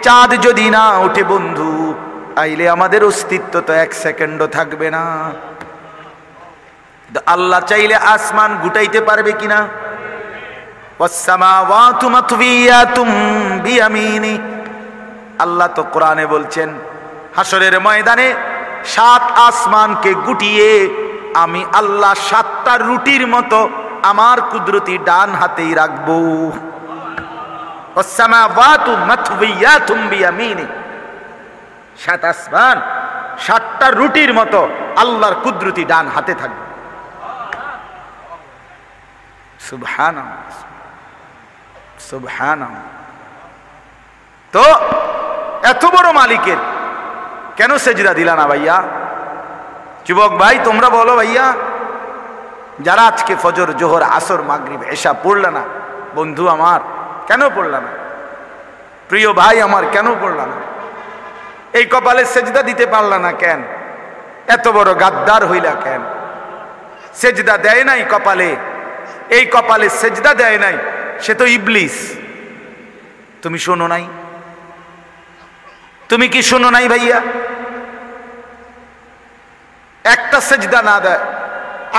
Speaker 1: চাঁদ যদি না ওঠে বন্ধু, আইলে আমাদের অস্তিত্ব তো 1 সেকেন্ডও থাকবে না। আল্লাহ চাইলে আসমান গুটাইতে পারবে কিনা? ওয়াসসামাওয়াতু মাতওয়িয়াতুম বিয়ামিনি। আল্লাহ তো কোরআনে বলছেন হাসরের ময়দানে 7 আসমানকে গুটিয়ে আমি আল্লাহ 7টা রুটির মতো আমার কুদরতি ডান হাতেই রাখবো। ওয়াসসামাওয়াতু মাতওয়িয়াতুম বিয়ামিনি। 7 আসমান 7টা রুটির মতো আল্লাহর কুদরতি ডান হাতে থাকবে। সুবহানাল্লাহ, সুবহানাল্লাহ। তো এত বড় মালিকের কেন সেজদা দিলা না ভাইয়া? যুবক ভাই তোমরা বলো ভাইয়া, যারা আজকে ফজর, জোহর, আসর, মাগরিব, এশা পড়লা না, বন্ধু আমার কেন পড়লা না? প্রিয় ভাই আমার কেন পড়লা না? এই কপালে সেজদা দিতে পারলা না কেন? এত বড় গাদ্দার হইলা কেন? সেজদা দেয় নাই কপালে, এই কপালে সেজদা দেয় নাই, সে তো ইবলিস। তুমি শোনো নাই? তুমি কি শোনো নাই ভাইয়া? একটা সেজদা না দেয়,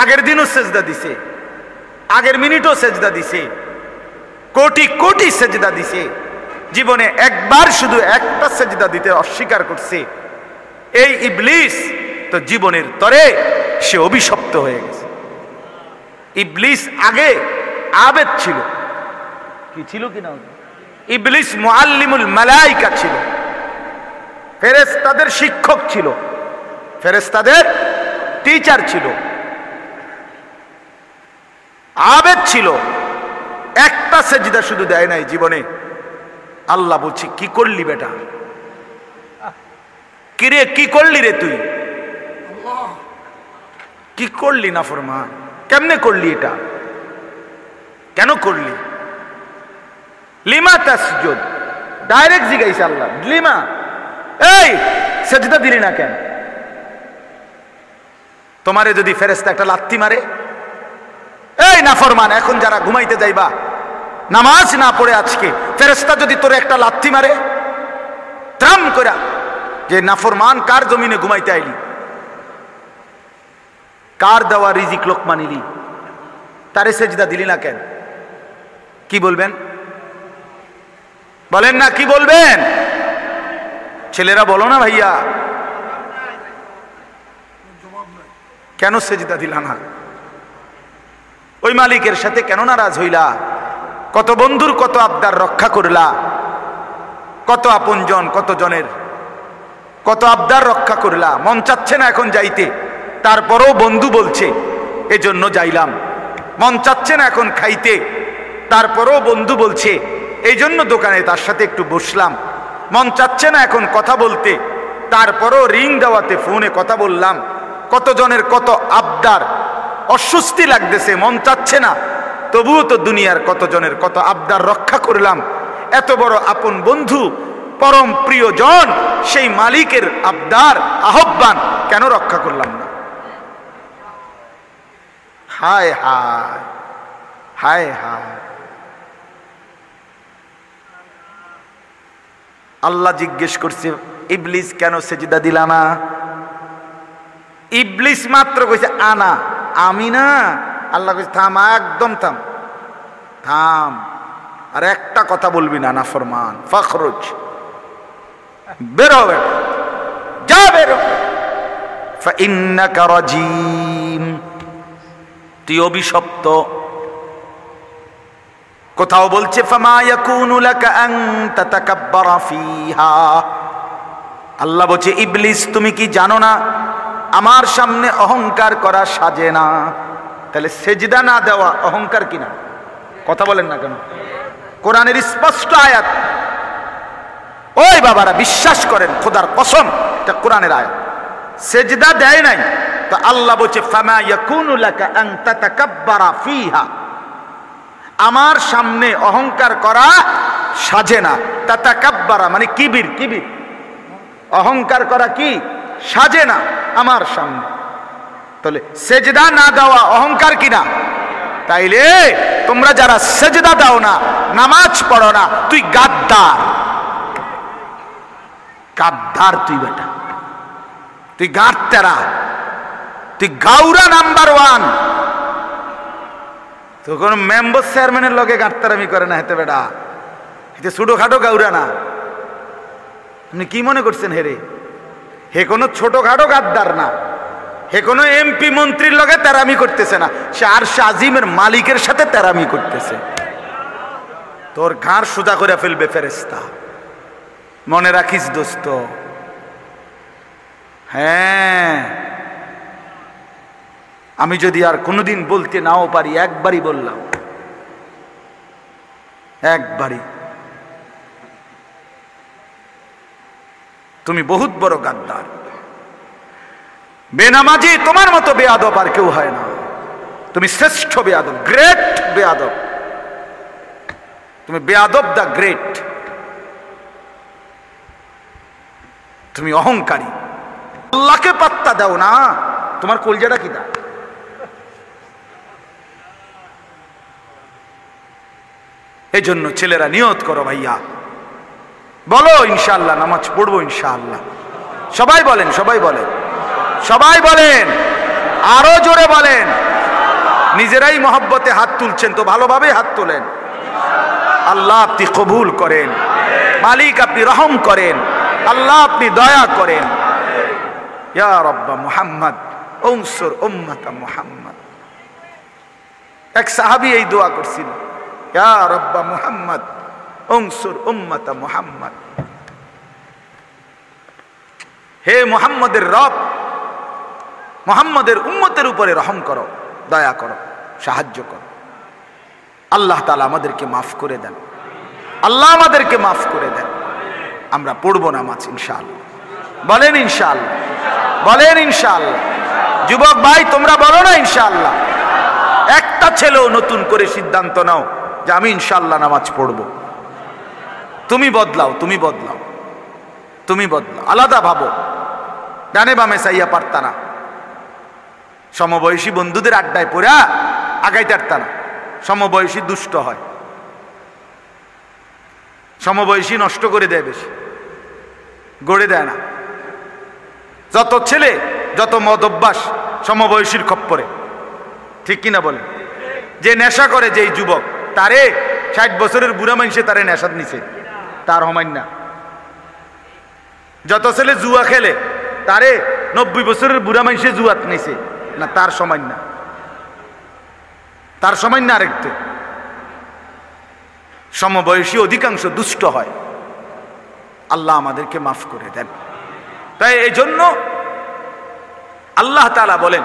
Speaker 1: আগের দিনও সেজদা দিছে, আগের মিনিটও সেজদা দিছে, কোটি কোটি সেজদা দিছে, জীবনে একবার শুধু একটা সেজদা দিতে অস্বীকার করছে। এই ইবলিস তো জীবনের তরে সে অভিশপ্ত হয়ে গেছে। ইবলিস আগে আবেদ ছিল, কি ছিল কিনা? ইবলিস মুআল্লিমুল মালাইকা ছিল, ফেরেশতাদের শিক্ষক ছিল, ফেরেশতাদের টিচার ছিল, আবেদ ছিল। একটা সেজদা শুধু দেয় নাই জীবনে। আল্লাহ বলছি, কি করলি বেটা, কিরে কি করলি রে তুই, কি করলি নাফরমান, কেমনে করলি এটা, কেন করলি? লিমা তাসজুদ, ডাইরেক্ট জিজ্ঞাসা আল্লাহ, লিমা, এই সেজদা দিলি না কেন? তোমারে যদি ফেরেশতা একটা লাত্তি মারে, এই নাফরমান, এখন যারা ঘুমাইতে যাইবা নামাজ না পড়ে আজকে, ফেরেশতা যদি তোরে একটা লাত্তি মারে ত্রাম কইরা, যে নাফরমান কার জমিনে ঘুমাইতে আইলি, কার দেওয়া রিজিক লোকমা নিলি, তারে সেজদা দিলি না কেন? কি বলবেন? বলেন না, কি বলবেন? ছেলেরা বলো না ভাইয়া, কেন সেজদা দিলা না? ওই মালিকের সাথে কেন নারাজ হইলা? কত বন্ধুর কত আবদার রক্ষা করলা, কত আপনজন কত জনের কত আবদার রক্ষা করলা। মন চাচ্ছে না এখন যাইতে, তারপরেও বন্ধু বলছে এজন্য যাইলাম। মন চাচ্ছে না এখন খাইতে, তারপরেও বন্ধু বলছে এই জন্য দোকানে তার সাথে একটু বসলাম। মন চাচ্ছে না এখন কথা বলতে, তারপরেও রিং দেওয়াতে ফোনে কথা বললাম। কত জনের কত আবদার, অস্বস্তি লাগতেছে, মন চাচ্ছে না, তবুও তো দুনিয়ার কত জনের কত আবদার রক্ষা করলাম। এত বড় আপন বন্ধু, পরম প্রিয় জন, সেই মালিকের আবদার আহ্বান কেন রক্ষা করলাম না? হায় হায় হায় হায়। আল্লাহ জিজ্ঞেস করছে, ইবলিস কেন সেজদা দিলা না? ইবলিস মাত্র কইছে আনা, আমি না। আল্লাহ কইছে থাম, একদম থাম, থাম, আর একটা কথা বলবি না নাফরমান, ফখরুজ, বের হবে, যা বের হবে, ফাইন্নাকা রাজিম, তুই অভিশপ্ত। কোথাও বলছে ফামা ইয়াকুনু লাকা আন তাতাকাব্বারা ফিহা, আল্লাহ বলছে ইবলিস তুমি কি জানো না আমার সামনে অহংকার করা সাজে না? তাহলে সেজদা না দেওয়া অহংকার কিনা? কথা বলেন না কেন? কোরআনের স্পষ্ট আয়াত, ওই বাবারা বিশ্বাস করেন, খোদার কসম এটা কোরআনের আয়াত। সেজদা দেয় নাই তো আল্লাহ বলছে ফামা ইয়াকুনু লাকা আন তাতাকাব্বারা ফিহা, আমার সামনে অহংকার করা সাজে না। তাতাকাব্বারা মানে কিবির, কিবির, অহংকার করা কি সাজে না আমার সামনে। তাহলে সেজদা না দেওয়া অহংকার কিনা? তাইলে তোমরা যারা সেজদা দাও না, নামাজ পড়ো না, তুই গাদ্দার, গাদ্দার তুই বেটা, তুই গাদ্দারা, তুই গাউরা নাম্বার ওয়ান। তো কোন মেম্বার চেয়ারম্যানের লগে গাদ্দারামি করে না হেতে বেটা, হেতে ছোটখাটো গাউরা না। আপনি কি মনে করছেন হেরে? হে কোনো ছোটখাটো গাদ্দার না, হে কোনো এমপি মন্ত্রীর লগে তেরামি করতেছে না, সে আরশে আজিমের মালিকের সাথে তেরামি করতেছে। তোর ঘাড় সোজা করে ফেলবে ফেরেশতা, মনে রাখিস দোস্ত। হ্যাঁ, আমি যদি আর কোনোদিন বলতে নাও পারি, একবারই বললাম, একবারই, তুমি বহুত বড় গাদ্দার, বেনামাজি, তোমার মতো বেয়াদব আর কেউ হয় না। তুমি শ্রেষ্ঠ বেয়াদব, গ্রেট বেয়াদব, তুমি বেয়াদব দা গ্রেট। তুমি অহংকারী, আল্লাহকে পাত্তা দাও না, তোমার কলজাটা কি দা? এই জন্য ছেলেরা নিয়ত করো ভাইয়া, বলো ইনশাআল্লাহ নামাজ পড়বো ইনশাআল্লাহ। সবাই বলেন, সবাই বলেন, সবাই বলেন, আরো জোরে বলেন। নিজেরাই মহব্বতে হাত তুলছেন তো ভালোভাবে হাত তোলেন। আল্লাহ আপনি কবুল করেন, মালিক আপনি রহম করেন, আল্লাহ আপনি দয়া করেন। ইয়া রাব্বা মুহাম্মদ উনসুর উম্মাতা মুহাম্মদ। এক সাহাবী এই দোয়া করছিল, ইয়া রাব্বা মুহাম্মদ উনসুর উম্মাতা মুহাম্মদ। হে মুহাম্মদের রব, মুহাম্মদের উম্মতের উপরে রহম করো, দয়া করো, সাহায্য করো। আল্লাহ তাআলা আমাদেরকে মাফ করে দেন, আল্লাহ আমাদেরকে মাফ করে দেন। আমরা পড়বো নামাজ ইনশাআল্লাহ, বলেন ইনশাআল্লাহ, বলেন ইনশাআল্লাহ। যুবক ভাই তোমরা বলো না ইনশাআল্লাহ। একটা ছেলেও নতুন করে সিদ্ধান্ত নাও যে আমি ইনশাআল্লাহ নামাজ পড়বো। তুমি বদলাও, তুমি বদলাও, তুমি বদলাও, আলাদা ভাবো। ডানে বামে চাইয়া পারতা না, সমবয়সী বন্ধুদের আড্ডায় পড়া আগাইতে পারতা না। সমবয়সী দুষ্ট হয়, সমবয়সী নষ্ট করে দেয়, বেশি গড়ে দেয় না। যত ছেলে যত মদ অভ্যাস সমবয়সীর খপ্পরে, ঠিক কিনা বলেন? যে নেশা করে যেই যুবক, তারে 60 বছরের বুড়া মানুষে তারে নেশাদ নিছে, তার হমাইন না। যত ছেলে জুয়া খেলে তারে 90 বছরের বুড়া মানুষে জুয়াত নিছে না, তার সমান না, তার সমান না। আরেকটু সমবয়সী অধিকাংশ দুষ্ট হয়। আল্লাহ আমাদেরকে মাফ করে দেন। তাই এই জন্য আল্লাহ তাআলা বলেন,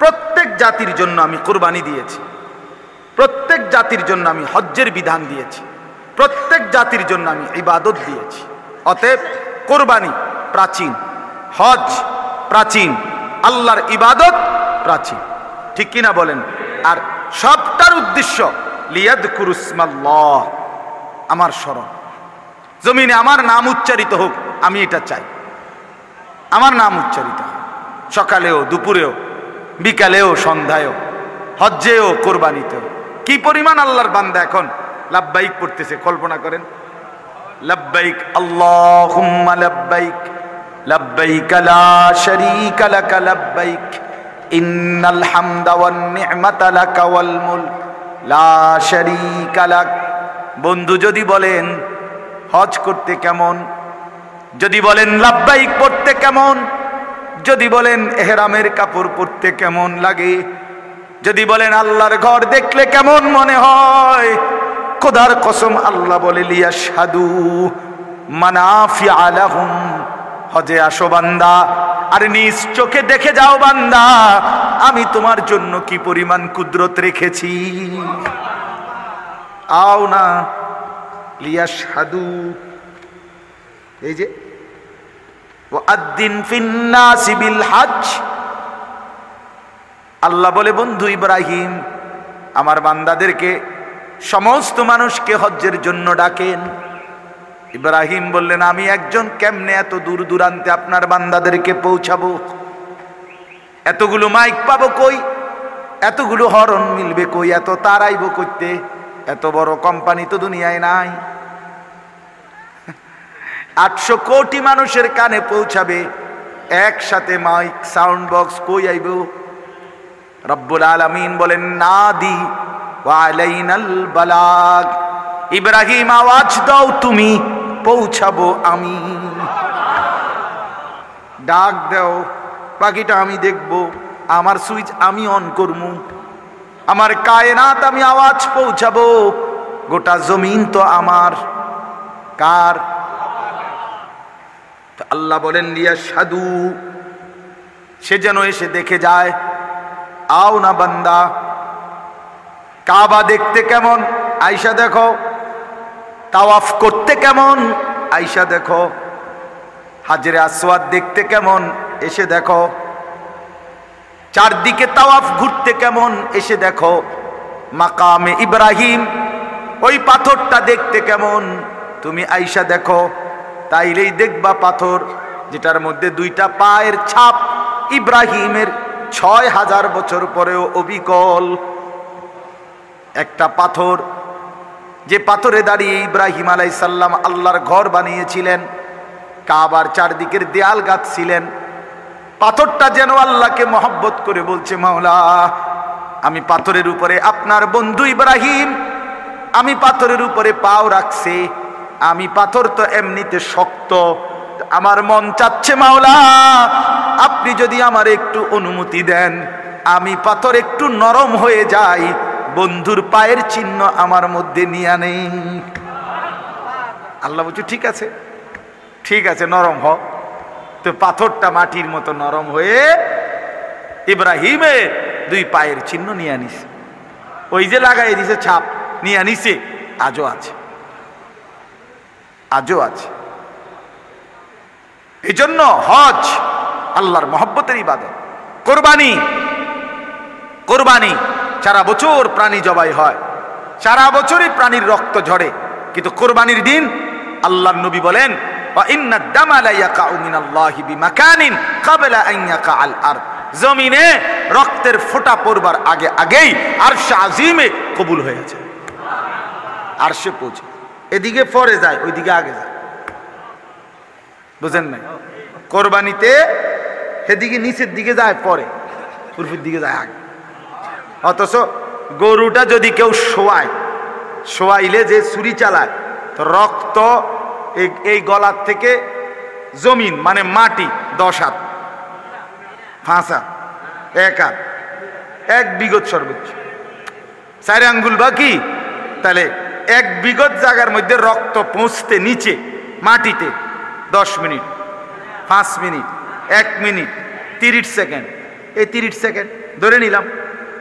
Speaker 1: প্রত্যেক জাতির জন্য আমি কুরবানি দিয়েছি, প্রত্যেক জাতির জন্য আমি হজ্জের বিধান দিয়েছি, প্রত্যেক জাতির জন্য আমি ইবাদত দিয়েছি। অতএব কুরবানি প্রাচীন, হজ প্রাচীন, আল্লাহর ইবাদত প্রাচীন, ঠিক কিনা বলেন? আর সবটার উদ্দেশ্য লিয়াযকুরু ইসমাল্লাহ, আমার স্মরণ, জমিনে আমার নাম উচ্চারিত হোক, আমি এটা চাই। আমার নাম উচ্চারিত হোক, সকালেও, দুপুরেও, বিকালেও, সন্ধ্যায়ও, হজ্জেও, কোরবানিতেও। কি পরিমাণ আল্লাহর বান্দা এখন লাব্বাইক পড়তেছে, কল্পনা করেন। লাব্বাইক আল্লাহুম্মা লাব্বাইক, লাব্বাইক লা শারীকা লাক লাব্বাইক, ইন্নাল হামদা ওয়ান নি'মাতা লাকা ওয়াল মুলক লা শারীকা লাক। বন্ধু যদি বলেন হজ করতে কেমন, যদি বলেন লাব্বাইক পড়তে কেমন, যদি বলেন ইহরামের কাপড় পরতে কেমন লাগে, যদি বলেন আল্লাহর ঘর দেখলে কেমন মনে হয়, খোদার কসম আল্লাহ বলে লিয়াশহাদু মানাফিআ লাহুম, হজে আসো বান্দা আর নিজ চোখে দেখে যাও বান্দা আমি তোমার জন্য কি পরিমাণ কুদরত রেখেছি। আও না লিয়াশহাদু, এই যে ওয়াদ্দিন ফিন্নাসি বিল হজ, আল্লাহ বলে বন্ধু ইব্রাহিম আমার বান্দাদেরকে, সমস্ত মানুষকে হজ্জের জন্য ডাকেন। ইব্রাহিম বললেন আমি একজন কেমনে এত দূর দূরান্তে আপনার বান্দাদেরকে পৌঁছাবো, এতগুলো মাইক পাবো কই, এতগুলো হরন মিলবে কই, এত তারাইব করতে, এত বড় কোম্পানি তো দুনিয়ায় নাই। 800 কোটি মানুষের কানে পৌঁছাবে, একসাথে মাইক সাউন্ড বক্স কই আইব? রব্বুল আলামিন বলেন নাদি ওয়া আলাইনাল বালাগ, ইব্রাহিম আওয়াজ দাও তুমি, পৌঁছাবো আমি। ডাক দাও, বাকিটা আমি দেখব, আমার সুইচ আমি অন করবো, আমার কায়নাত আমি আওয়াজ পৌঁছাবো, গোটা জমিন তো আমার। কার? আল্লাহ বলেন লিয়াশহাদু, সে যেন এসে দেখে যায়। আও না বান্দা, কাবা দেখতে কেমন, আইসা দেখো। তাওয়াফ করতে কেমন, আইসা দেখো। হাজরে আসওয়াদ দেখতে কেমন, এসে দেখো। চারদিকে তাওয়াফ ঘুরতে কেমন, এসে দেখো। মাকামে ইব্রাহিম, ওই পাথরটা দেখতে কেমন, তুমি আইসা দেখো। তাইলেই দেখবা পাথর যেটার মধ্যে 2টা পায়ের ছাপ, ইব্রাহিমের 6000 বছর পরেও অবিকল। একটা পাথর, যে পাথরে দাঁড়িয়ে ইব্রাহিম আলাইহিস সালাম আল্লাহর ঘর বানিয়েছিলেন, কাবার চারদিকের দেয়াল গাঁথছিলেন। পাথরটা যেন আল্লাহকে মহব্বত করে বলছে, মাওলা আমি পাথরের উপরে আপনার বন্ধু ইব্রাহিম, আমি পাথরের উপরে পাও রাখছি, আমি পাথর তো এমনিতে শক্ত, আমার মন চাচ্ছে মাওলা আপনি যদি আমার একটু অনুমতি দেন, আমি পাথর একটু নরম হয়ে যাই, বন্ধুর পায়ের চিহ্ন আমার মধ্যে নিয়ে নেই। আল্লাহ বলছে ঠিক আছে, ঠিক আছে, নরম হ, তো পাথরটা মাটির মতো নরম হয়ে ইব্রাহিমের 2 পায়ের চিহ্ন নিয়ে আনিছে। ওই যে লাগাই দিছে ছাপ, নিয়ে আনিছে, আজও আছে, আজও আছে। এই জন্য হজ আল্লাহর মহব্বতের ইবাদত। কোরবানি, কোরবানি সারা বছর প্রাণী জবাই হয়, সারা বছরই প্রাণীর রক্ত ঝরে, কিন্তু কোরবানির দিন আল্লাহর নবী বলেন ইন্নাদ দামা লা ইয়াকাউ মিনাল্লাহি বিমাকানিন ক্বাবলা আন ইয়াকাআল আরদ, জমিনে রক্তের ফোঁটা পড়বার আগে আগেই আরশ আজিমে কবুল হয়ে যায়, আরশে পৌঁছে। এদিকে পরে যায়, ওইদিকে আগে যায়, বুঝেন নাই? কোরবানিতে সেদিকে নিচের দিকে যায় পরে, পূর্বের দিকে যায় আগে। অথচ গরুটা যদি কেউ শোয়াইলে যে ছুরি চালায়, তো রক্ত এই গলার থেকে জমিন মানে মাটি 10 হাত, 5 হাত, 1 হাত, 1 বিঘত সর্বোচ্চ 4 আঙ্গুল বাকি, তাহলে 1 বিঘত জায়গার মধ্যে রক্ত পৌঁছতে নিচে মাটিতে 10 মিনিট, 5 মিনিট, 1 মিনিট, 30 সেকেন্ড, এই 30 সেকেন্ড ধরে নিলাম,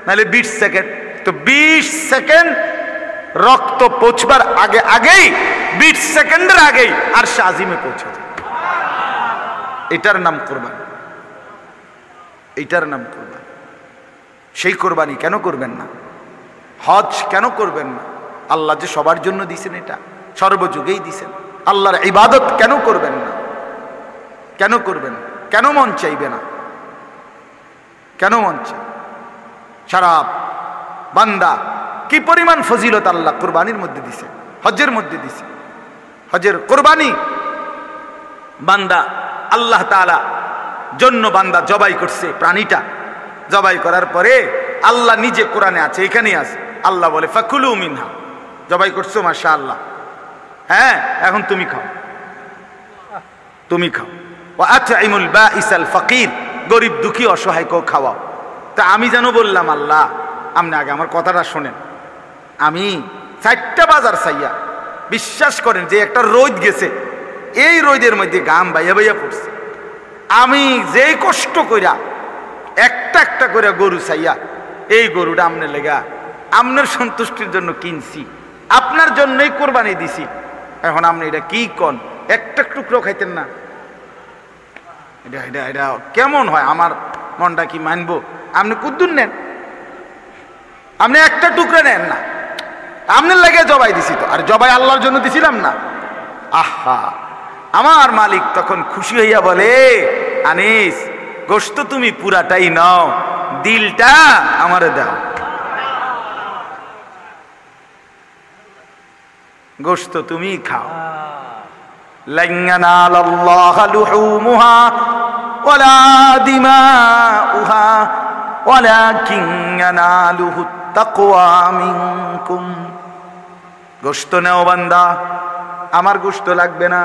Speaker 1: নাহলে 20 সেকেন্ড, তো 20 সেকেন্ড রক্ত পৌঁছবার আগে আগেই, 20 সেকেন্ডের আগেই আরশ আজিমে পৌঁছে যায়। এটার নাম কোরবানি, এটার নাম কোরবানি। সেই কোরবানি কেন করবেন না? হজ কেন করবেন না? আল্লাহ যে সবার জন্য দিছেন, এটা সর্বযুগেই দিছেন। আল্লাহর ইবাদত কেন করবেন না? কেন করবেন? কেন মন চাইবে না? কেন মন চাই? সারা বান্দা কি পরিমাণ ফজিলত আল্লাহ কোরবানির মধ্যে দিছে, হজের মধ্যে দিছে। হজের কোরবানি বান্দা আল্লাহ তাআলা জন্য বান্দা জবাই করছে, প্রাণীটা জবাই করার পরে আল্লাহ নিজে কোরআনে আছে, এখানেই আছে, আল্লাহ বলে ফাকুলু মিনহা, জবাই করছো মাশাআল্লাহ, হ্যাঁ এখন তুমি খাও, তুমি খাও। ওয়া আতইমুল বাঈসাল ফাকির, গরিব দুঃখী অসহায়কেও খাওয়াও। তা আমি যেন বললাম আল্লাহ আপনি আগে আমার কথাটা শোনেন, আমি 4টা বাজার চাইয়া, বিশ্বাস করেন যে একটা রোদ গেছে, এই রোদের মধ্যে গাম বাইয়া বাইয়া পড়ছে, আমি যেই কষ্ট কইরা একটা একটা করে গরু চাইয়া, এই গরুটা আমনে লেগা আপনার সন্তুষ্টির জন্য কিনছি, আপনার জন্যই কোরবানি দিছি, এখন আপনি এটা কি কন, একটা টুকরো খাইতেন না? এটা এটা এটা কেমন হয়? আমার মনটা কি মানবো? আপনি কুদ্দুর নেন, আপনি একটা টুকরো নেন না, আপনার লাগে জবাই দিছি তো, আর জবাই আল্লাহর জন্য দিছিলাম না। আহা, আমার মালিক তখন খুশি হইয়া বলে আনিস গোশত তুমি পুরাটাই নাও, দিলটা আমারে দাও, গোশত তুমি খাও। লান ইয়ানালাল্লাহা লুহুমুহা ওয়ালা দিমাউহা ওয়ালাকিন ইয়ানালুহুত তাকওয়া মিনকুম। গোশত নাও বান্দা, আমার গোশত লাগবে না,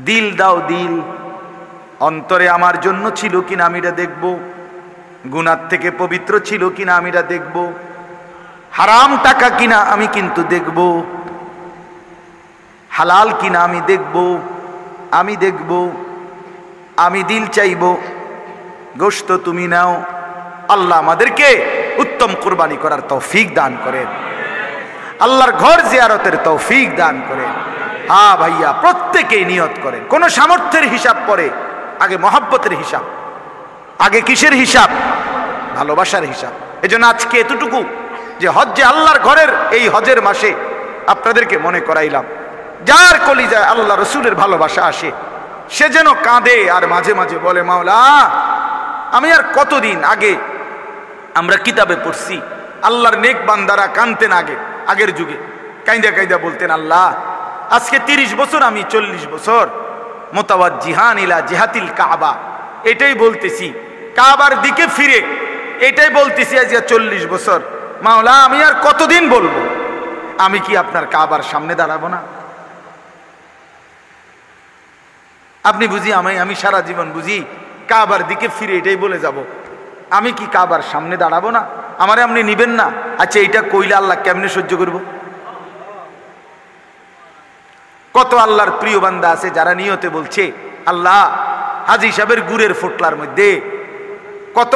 Speaker 1: দিল দাও, দিল অন্তরে আমার জন্য ছিল কিনা আমি এটা দেখব, গুনাহ থেকে পবিত্র ছিল কিনা আমি এটা দেখব, হারাম টাকা কিনা আমি কিন্তু দেখব, হালাল কিনা আমি দেখব, আমি দেখব, আমি দিল চাইব। গোশত তুমি নাও। আল্লাহ আমাদেরকে উত্তম কুরবানি করার তৌফিক দান করেন, আল্লাহর ঘর জিয়ারতের তৌফিক দান করেন। হ্যাঁ ভাইয়া, প্রত্যেকেই নিয়ত করেন, কোন সামর্থ্যের হিসাব পরে, আগে মহব্বতের হিসাব, আগে কিসের হিসাব? ভালোবাসার হিসাব। এজন্য আজকে এতটুকু যে হজ্জে আল্লাহর ঘরের এই হজের মাসে আপনাদেরকে মনে করাইলাম, যার কলিজায় আল্লাহ রসুলের ভালোবাসা আসে সে যেন কাঁদে আর মাঝে মাঝে বলে মাওলা আমি আর কতদিন। আগে আমরা কিতাবে পড়ছি আল্লাহর নেক বান্দারা কাঁদতেন, আগের যুগে কাইন্দা কাইন্দা বলতেন আল্লাহ আজকে 30 বছর, আমি 40 বছর মুতাওয়াজ্জিহান ইলা জিহাতিল কাবা, এটাই বলতেছি, কাবার দিকে ফিরে এটাই বলতেছি আজকে 40 বছর। মাওলা আমি আর কতদিন বলবো? আমি কি আপনার কাবার সামনে দাঁড়াবো না? আপনি বুঝি আমি সারা জীবন বুঝি কাবার দিকে ফিরে এটাই বলে যাব, আমি কি কাবার সামনে দাঁড়াবো না? আমারে আপনি নিবেন না? আচ্ছা এইটা কইলে আল্লাহ কেমনে সহ্য করব? কত আল্লাহর প্রিয় বান্দা আছে যারা নিয়তে বলছে আল্লাহ হাজী সাহেবের গুড়ের ফুটলার মধ্যে কত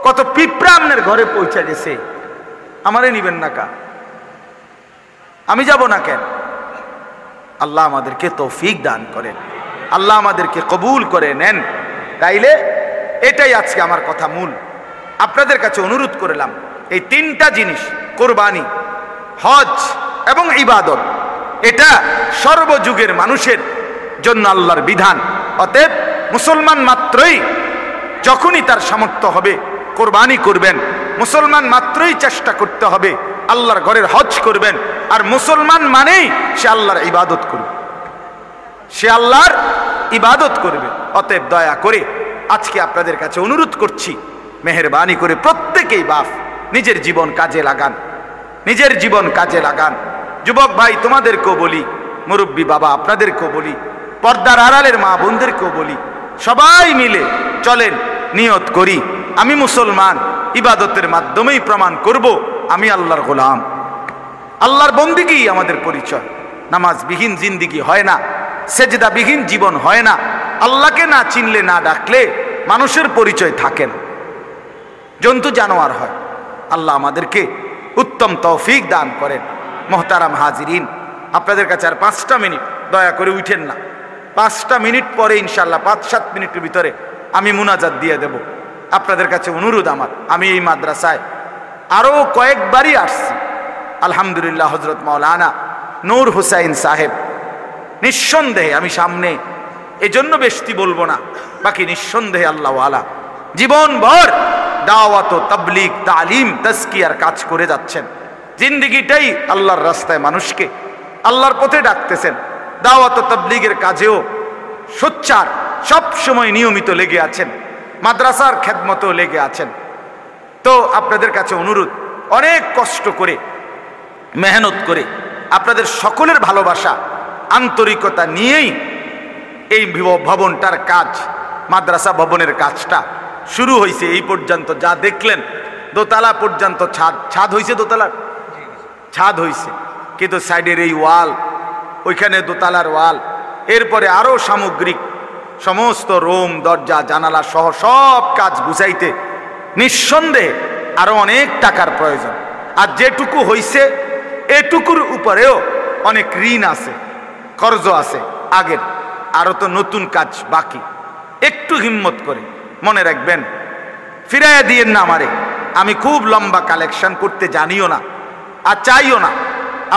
Speaker 1: কত পিঁপড়া আপনার ঘরে পৌঁছে গেছে, আমারে নিবেন না কা? আমি যাব না কেন? আল্লাহ আমাদেরকে তৌফিক দান করেন, আল্লাহ আমাদেরকে কবুল করে নেন। তাইলে এটাই আজকে আমার কথা মূল। আপনাদের কাছে অনুরোধ করলাম, এই তিনটা জিনিস, কোরবানি, হজ এবং ইবাদত, এটা সর্বযুগের মানুষের জন্য আল্লাহর বিধান। অতএব মুসলমান মাত্রই যখনই তার সামর্থ্য হবে কোরবানি করবেন, মুসলমান মাত্রই চেষ্টা করতে হবে আল্লাহর ঘরের হজ করবেন। আর মুসলমান মানেই সে আল্লাহর ইবাদত করবে, সে আল্লাহর ইবাদত করবে। অতএব দয়া করে আজকে আপনাদের কাছে অনুরোধ করছি, মেহেরবানি করে প্রত্যেকেই বাপ নিজের জীবন কাজে লাগান, নিজের জীবন কাজে লাগান। যুবক ভাই তোমাদেরকেও বলি, মুরব্বী বাবা আপনাদেরকেও বলি, পর্দার আড়ালের মা বোনদেরকেও বলি, সবাই মিলে চলেন নিয়ত করি, আমি মুসলমান, ইবাদতের মাধ্যমেই প্রমাণ করব আমি আল্লাহর গোলাম। আল্লাহর বন্দিগি আমাদের পরিচয়। নামাজবিহীন জিন্দিগি হয় না, সেজদাবিহীন জীবন হয় না। আল্লাহকে না চিনলে, না ডাকলে মানুষের পরিচয় থাকে না, জন্তু জানোয়ার হয়। আল্লাহ আমাদেরকে উত্তম তৌফিক দান করেন। মোহতারাম হাজিরিন, আপনাদের কাছে আর 5টা মিনিট, দয়া করে উঠেন না। 5টা মিনিট পরে ইনশাল্লাহ 5-7 মিনিটের ভিতরে আমি মুনাজাত দিয়ে দেব। আপনাদের কাছে অনুরোধ আমার, আমি এই মাদ্রাসায় আরো কয়েকবারই আসছি। আলহামদুলিল্লাহ, হযরত মাওলানা নূর হুসাইন সাহেব, নিঃসন্দেহে আমি সামনে এজন্য বেশি বলবো না, বাকি নিঃসন্দেহে আল্লাহওয়ালা, জীবনভর দাওয়াত, তাবলীগ, তালিম, তাজকিয়ার কাজ করে যাচ্ছেন। জিন্দেগিটাই আল্লাহর রাস্তায় মানুষকে আল্লাহর পথে ডাকতেছেন। দাওয়াত ও তাবলীগের কাজেও সোচ্চার, সব সময় নিয়মিত লেগে আছেন, মাদ্রাসার খেদমতেও লেগে আছেন। তো আপনাদের কাছে অনুরোধ, অনেক কষ্ট করে, মেহনত করে, আপনাদের সকলের ভালোবাসা, আন্তরিকতা নিয়েই এই ভবনটার কাজ, মাদ্রাসা ভবনের কাজটা শুরু হয়েছে। এই পর্যন্ত যা দেখলেন, দোতলা পর্যন্ত ছাদ হয়েছে, দোতলার ছাদ হয়েছে, কিন্তু সাইডের এই ওয়াল, ওইখানে দোতলার ওয়াল, এরপরে আরো সামগ্রিক সমস্ত রুম, দরজা, জানালা সহ সব কাজ বুঝাইতে নিঃসন্দেহে আরো অনেক টাকার প্রয়োজন। আর যেটুকু হইছে এটুকুর উপরেও অনেক ঋণ আছে, কর্জ আছে আগের, আরো তো নতুন কাজ বাকি। একটু হিম্মত করে মনে রাখবেন, ফিরাইয়া দিয়েন না আমারে। আমি খুব লম্বা কালেকশন করতে জানিও না আর চাইও না।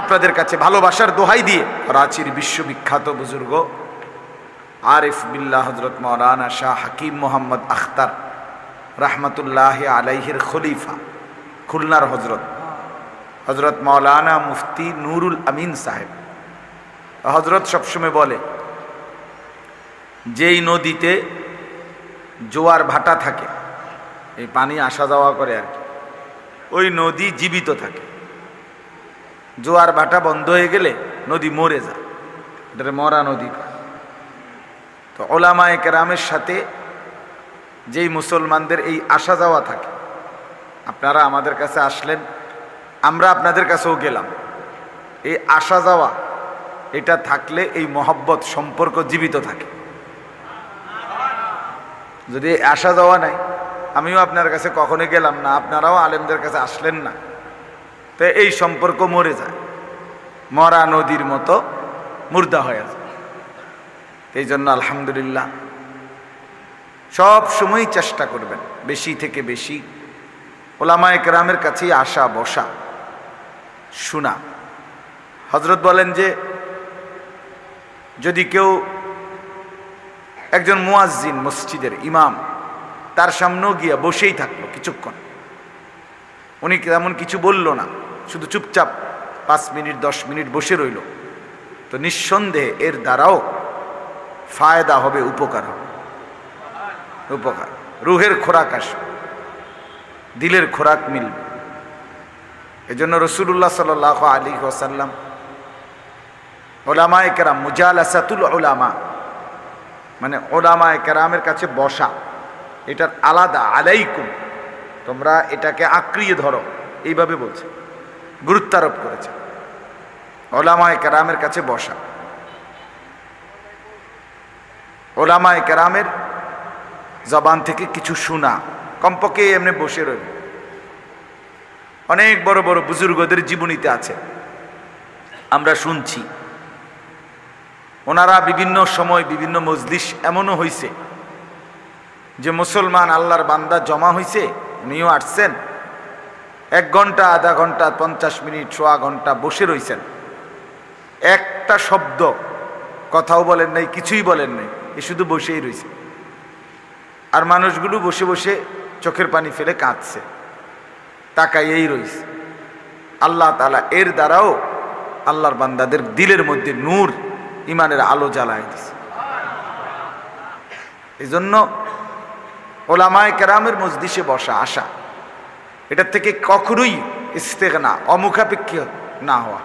Speaker 1: আপনাদের কাছে ভালোবাসার দোহাই দিয়ে, করাচির বিশ্ববিখ্যাত বুজুর্গ আরিফ বিল্লাহ হযরত মাওলানা শাহ হাকিম মোহাম্মদ আখতার রাহমাতুল্লাহ আলাইহির খলিফা, খুলনার হযরত মাওলানা মুফতি নুরুল আমিন সাহেব, হযরত সবসময় বলে, যেই নদীতে জোয়ার ভাটা থাকে, এই পানি আসা যাওয়া করে আর কি, ওই নদী জীবিত থাকে। জোয়ার ভাটা বন্ধ হয়ে গেলে নদী মরে যায়, এটা মরা নদী। তো ওলামায়ে কেরামের সাথে যেই মুসলমানদের এই আসা যাওয়া থাকে, আপনারা আমাদের কাছে আসলেন, আমরা আপনাদের কাছেও গেলাম, এই আসা যাওয়া এটা থাকলে এই মহব্বত সম্পর্ক জীবিত থাকে। যদি আসা যাওয়া নাই, আমিও আপনার কাছে কখনো গেলাম না, আপনারাও আলেমদের কাছে আসলেন না, তো এই সম্পর্ক মরে যায়, মরা নদীর মতো মুর্দা হয়ে যায়। এই জন্য আলহামদুলিল্লাহ সব সময় চেষ্টা করবেন বেশি থেকে বেশি ওলামায়ে কেরামের কাছেই আসা, বসা, শোনা। হযরত বলেন যে যদি কেউ, একজন মুয়াজ্জিন, মসজিদের ইমাম, তার সামনেও গিয়া বসেই থাকলো কিছুক্ষণ, উনি তেমন কিছু বলল না, শুধু চুপচাপ 5 মিনিট 10 মিনিট বসে রইল, তো নিঃসন্দেহে এর দ্বারাও ফায়দা হবে, উপকার হবে, উপকার, রুহের খোরাক আসবে, দিলের খোরাক মিলবে। এজন্য রাসূলুল্লাহ সাল্লাল্লাহু আলাইহি ওয়াসাল্লাম উলামায়ে কেরাম, মুজালাসাতুল উলামা, মানে উলামায়ে কেরামের কাছে বসা, এটার আলাদা, আলাইকুম, তোমরা এটাকে আঁকড়িয়ে ধরো, এইভাবে বলছে, গুরুত্ব আরোপ করেছে। উলামায়ে কেরামের কাছে বসা, ওলামায়ে কেরামের জবান থেকে কিছু শোনা, কমপক্ষে এমনি বসে রইল। অনেক বড় বড় বুজুর্গদের জীবনীতে আছে, আমরা শুনছি। ওনারা বিভিন্ন সময় বিভিন্ন মজলিস এমনও হয়েছে যে মুসলমান আল্লাহর বান্দা জমা হয়েছে, উনিও আসছেন, 1 ঘন্টা, আধা ঘন্টা, 50 মিনিট, সোয়া ঘন্টা বসে রয়েছেন, একটা শব্দ কথাও বলেন নাই, কিছুই বলেন নাই, এ শুধু বসেই রয়েছে। আর মানুষগুলো বসে বসে চোখের পানি ফেলে কাঁদছে, তাকাইয়েই রয়েছে। আল্লাহ তাআলা এর দ্বারাও আল্লাহর বান্দাদের দিলের মধ্যে নূর, ইমানের আলো জ্বালায় দিছে। এই জন্য ওলামায়ে কেরামের মজলিসে বসা, আসা, এটার থেকে কখনোই ইস্তেগনা, অমুখাপেক্ষী না হওয়া।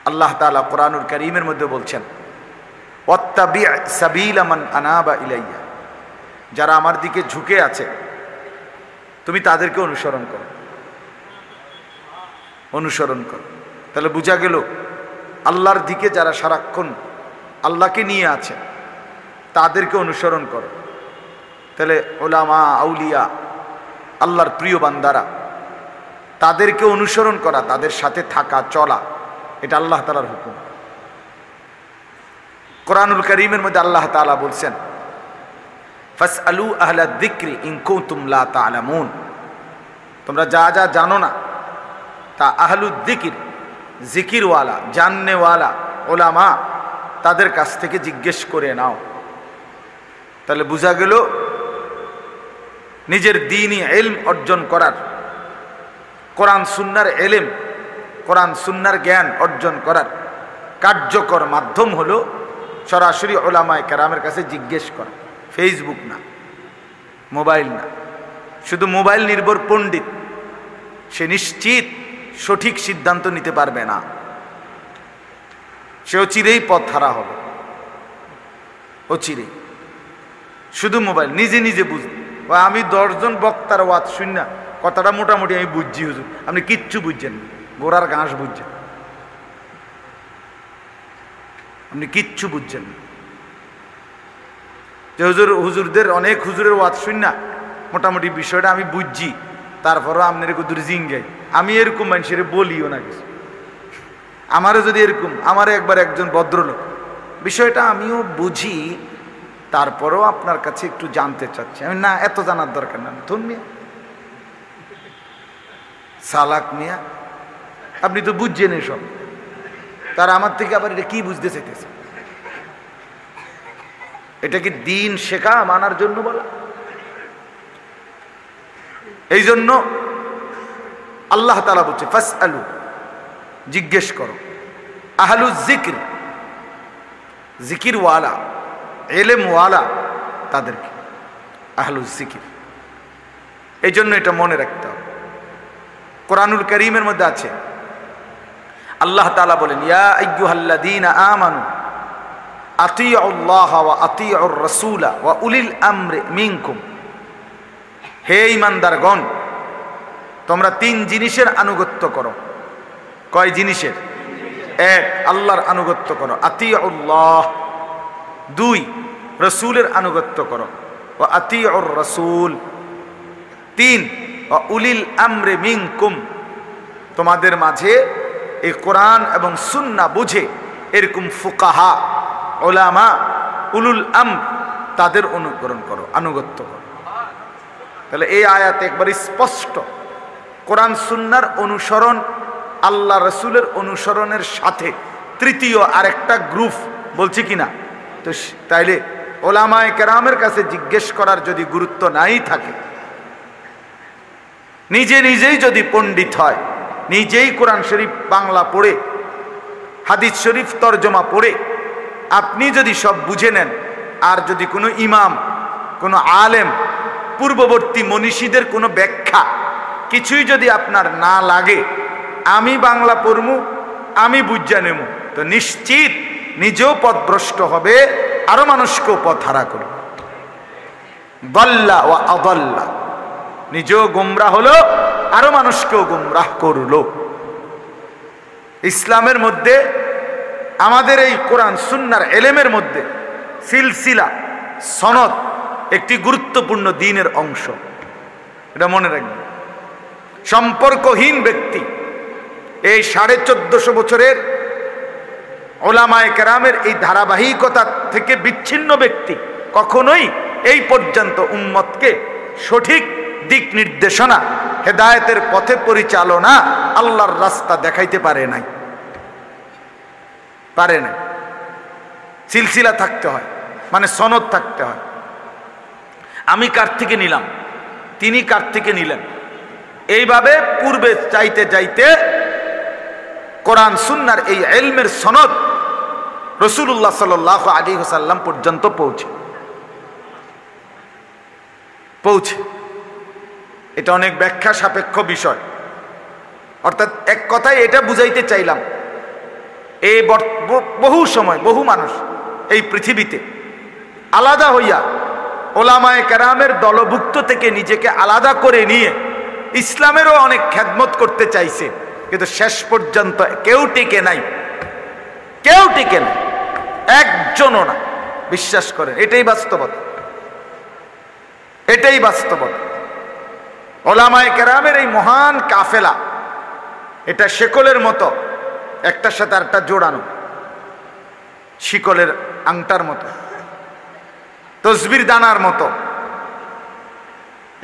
Speaker 1: আল্লাহ তাআলা কোরআনুল কারীমের মধ্যে বলছেন, ওয়াত্তাবি' সাবিলা মান আনাবা ইলাইয়া, যারা আমার দিকে ঝুঁকে আছে তুমি তাদেরকে অনুসরণ করো, অনুসরণ করো। তাহলে বোঝা গেল আল্লাহর দিকে যারা সারাক্ষণ আল্লাহকে নিয়ে আছে তাদেরকে অনুসরণ করো। তাহলে ওলামা, আউলিয়া, আল্লাহর প্রিয় বান্দারা, তাদেরকে অনুসরণ করা, তাদের সাথে থাকা, চলা, এটা আল্লাহ তাআলার হুকুম। কোরআনুল কারীমের মধ্যে আল্লাহ তাআলা বলছেন, ফাসআলু আহলা যিকরি ইন কুনতুম লা তা'লামুন, তোমরা যা যা জানো না তা আহলুদ যিকির, জিকিরওয়ালা, জাননেওয়ালা ওলামা, তাদের কাছ থেকে জিজ্ঞেস করে নাও। তাহলে বোঝা গেল নিজের দ্বীনি ইলম অর্জন করার, কোরআন সুন্নাহর ইলম, কোরআন সুন্নাহর জ্ঞান অর্জন করার কার্যকর মাধ্যম হলো সরাসরি ওলামায়ে কেরামের কাছে জিজ্ঞেস করা। ফেসবুক না, মোবাইল না। শুধু মোবাইল নির্ভর পণ্ডিত, সে নিশ্চিত সঠিক সিদ্ধান্ত নিতে পারবে না, সে অচিরেই পথ হারা হবে, অচিরেই। শুধু মোবাইল, নিজে নিজে বুঝবে। আমি 10 জন বক্তার ওয়াজ শুন না, কথাটা মোটামুটি আমি বুঝছি হুজুর, আপনি কিচ্ছু বুঝছেন না, গোড়ার ঘাস বুঝছেন, আপনি কিচ্ছু বুঝছেন না। যে হুজুরদের অনেক হুজুরের ওয়াজ শুন না, মোটামুটি বিষয়টা আমি বুঝছি, তারপরও আপনার কুদুর জিঙ্গাই। আমি এরকম মানুষের বলিও না কিছু। আমারও যদি এরকম, আমারও একবার একজন ভদ্রলোক, বিষয়টা আমিও বুঝি, তারপরেও আপনার কাছে একটু জানতে চাচ্ছি। আমি, না, এত জানার দরকার না, ধন মিয়া, সালাক মিয়া, আপনি তো বুঝছেন এসব, তারা আমার থেকে আবার এটা কি বুঝতে চাইতেছে? এটা কি দিন শেখা মানার জন্য বলা? এই জন্য আল্লাহ তাআলা বলছে, ফাসআলু, জিজ্ঞেস করো, আহলুজ যিকর, জিকিরওয়ালা, ইলমওয়ালা, তাদেরকে আহলুজ যিকর। এই জন্য এটা মনে রাখতে হবে। কোরআনুল কারীমের মধ্যে আছে, আল্লাহ তাআলা বলেন, ইয়া আইয়ুহাল্লাযীনা আমানু আতিউল্লাহ ওয়া আতিউর রাসূলা ওয়া উলিল আমরি মিনকুম, হে ঈমানদারগণ, তোমরা 3 জিনিসের আনুগত্য করো। কয় জিনিসের? 1, আল্লাহর আনুগত্য করো, আতিউল্লাহ। 2, রাসূলের আনুগত্য করো, ওয়া আতিউর রাসূল। 3, ওয়া উলিল আমরি মিনকুম, তোমাদের মাঝে এই কোরআন এবং সুন্নাহ বুঝে এরকম ফুকাহা, উলামা, উলুল আমর, তাদের অনুকরণ করো, আনুগত্য করো। তাহলে এই আয়াত একবার স্পষ্ট, কোরআন সুন্নাহর অনুসরণ, আল্লাহ রসুলের অনুসরণের সাথে তৃতীয় আরেকটা গ্রুপ বলছি কিনা? তো তাইলে ওলামায়ে কেরামের কাছে জিজ্ঞেস করার যদি গুরুত্ব নাই থাকে, নিজে নিজেই যদি পণ্ডিত হয়, নিজেই কোরআন শরীফ বাংলা পড়ে, হাদিস শরীফ তরজমা পড়ে আপনি যদি সব বুঝে নেন, আর যদি কোনো ইমাম, কোনো আলেম, পূর্ববর্তী মনীষীদের কোনো ব্যাখ্যা কিছুই যদি আপনার না লাগে, আমি বাংলা পড়মু, আমি বুঝা নেমু, তো নিশ্চিত নিজেও পথভ্রষ্ট হবে, আরো মানুষকেও পথ হারা করবে। দাল্লা ওয়া আদাল্লা, নিজেও গোমরাহ হলো, আরো মানুষকেও গোমরাহ করলো। ইসলামের মধ্যে, আমাদের এই কোরআন সুন্নাহর ইলমের মধ্যে সিলসিলা সনদ একটি গুরুত্বপূর্ণ দ্বীনের অংশ, এটা মনে রাখবেন। সম্পর্কহীন ব্যক্তি, এই 1450 বছরের ওলামায়ে কেরামের এই ধারাবাহিকতা থেকে বিচ্ছিন্ন ব্যক্তি কখনোই এই পর্যন্ত উম্মতকে সঠিক দিক নির্দেশনা, হেদায়েতের পথে পরিচালনা, আল্লাহর রাস্তা দেখাইতে পারে নাই। সিলসিলা থাকতে হয়, মানে সনদ থাকতে হয়। আমি কার থেকে নিলাম, তিনি কার থেকে নিলেন, এইভাবে পূর্বে চাইতে চাইতে কোরআন সুন্নাহর এই ইলমের সনদ রাসূলুল্লাহ সাল্লাল্লাহু আলাইহি ওয়াসাল্লাম পর্যন্ত পৌঁছে। এটা অনেক ব্যাখ্যা সাপেক্ষ বিষয়। অর্থাৎ এক কথায় এটা বুঝাইতে চাইলাম, এই বহু সময় বহু মানুষ এই পৃথিবীতে আলাদা হইয়া ওলামায়ে কেরামের দলভুক্ত থেকে নিজেকে আলাদা করে নিয়ে ইসলামেরও অনেক খেদমত করতে চাইছে, কিন্তু শেষ পর্যন্ত কেউ টিকে নাই, একজনও না। বিশ্বাস করেন, এটাই বাস্তবতা। ওলামায়ে কেরামের এই মহান কাফেলা, এটা শেকলের মতো, একটার সাথে আরেকটা জোড়ানো, শিকলের আংটার মতো, তসবির দানার মতো,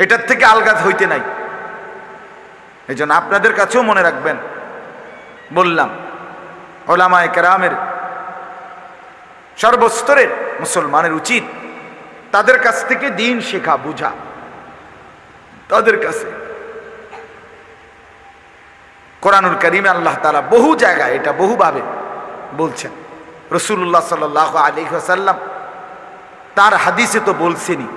Speaker 1: এটার থেকে আলগা হইতে নাই। এই জন্য আপনাদের কাছেও মনে রাখবেন, বললাম ওলামায়ে কেরামের সর্বস্তরের মুসলমানের উচিত তাদের কাছ থেকে দ্বীন শেখা, বুঝা। তাদের কাছে কোরআনুল কারীমে আল্লাহ তাআলা বহু জায়গায় এটা বহুভাবে বলছেন। রাসূলুল্লাহ সাল্লাল্লাহু আলাইহি ওয়াসাল্লাম তার হাদিসে তো বলছেনই,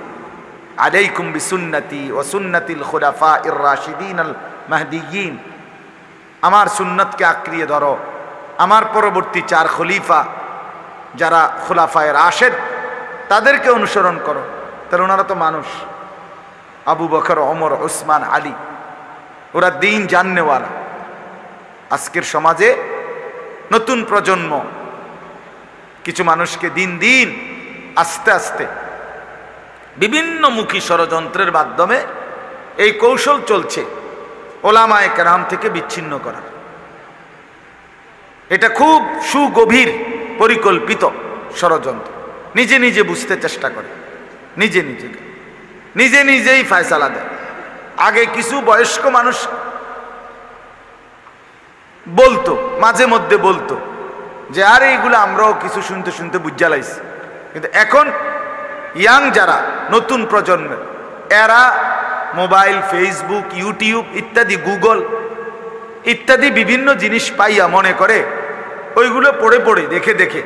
Speaker 1: আলাইকুম বিসুন্নতি ওয়া সুন্নাতিল খুলাফাইর রাশিদিন আল মাহদিয়িন, আমার সুন্নতকে আঁকড়িয়ে ধরো, আমার পরবর্তী 4 খলিফা যারা খুলাফায়ে রাশিদ তাদেরকে অনুসরণ করো। তাহলে ওনারা তো মানুষ, আবু বকর, ওমর, উসমান, আলী, ওরা দ্বীন জাননেওয়ালা। আজকের সমাজে নতুন প্রজন্ম কিছু মানুষকে দিন আস্তে আস্তে বিভিন্ন মুখী ষড়যন্ত্রের মাধ্যমে এই কৌশল চলছে ওলামায়ে কেরাম থেকে বিচ্ছিন্ন করার। এটা খুব সুগভীর পরিকল্পিত ষড়যন্ত্র। নিজে বুঝতে চেষ্টা করে, নিজেই ফয়সালা দেয়। আগে কিছু বয়স্ক মানুষ বলতো, মাঝে মধ্যে বলতো যে আরে এইগুলো আমরাও কিছু শুনতে বুঝা লাইছি, কিন্তু এখন ইয়াং যারা নতুন প্রজন্মের, এরা মোবাইল, ফেসবুক, ইউটিউব ইত্যাদি, গুগল ইত্যাদি বিভিন্ন জিনিস পাইয়া মনে করে ওইগুলো পড়ে দেখে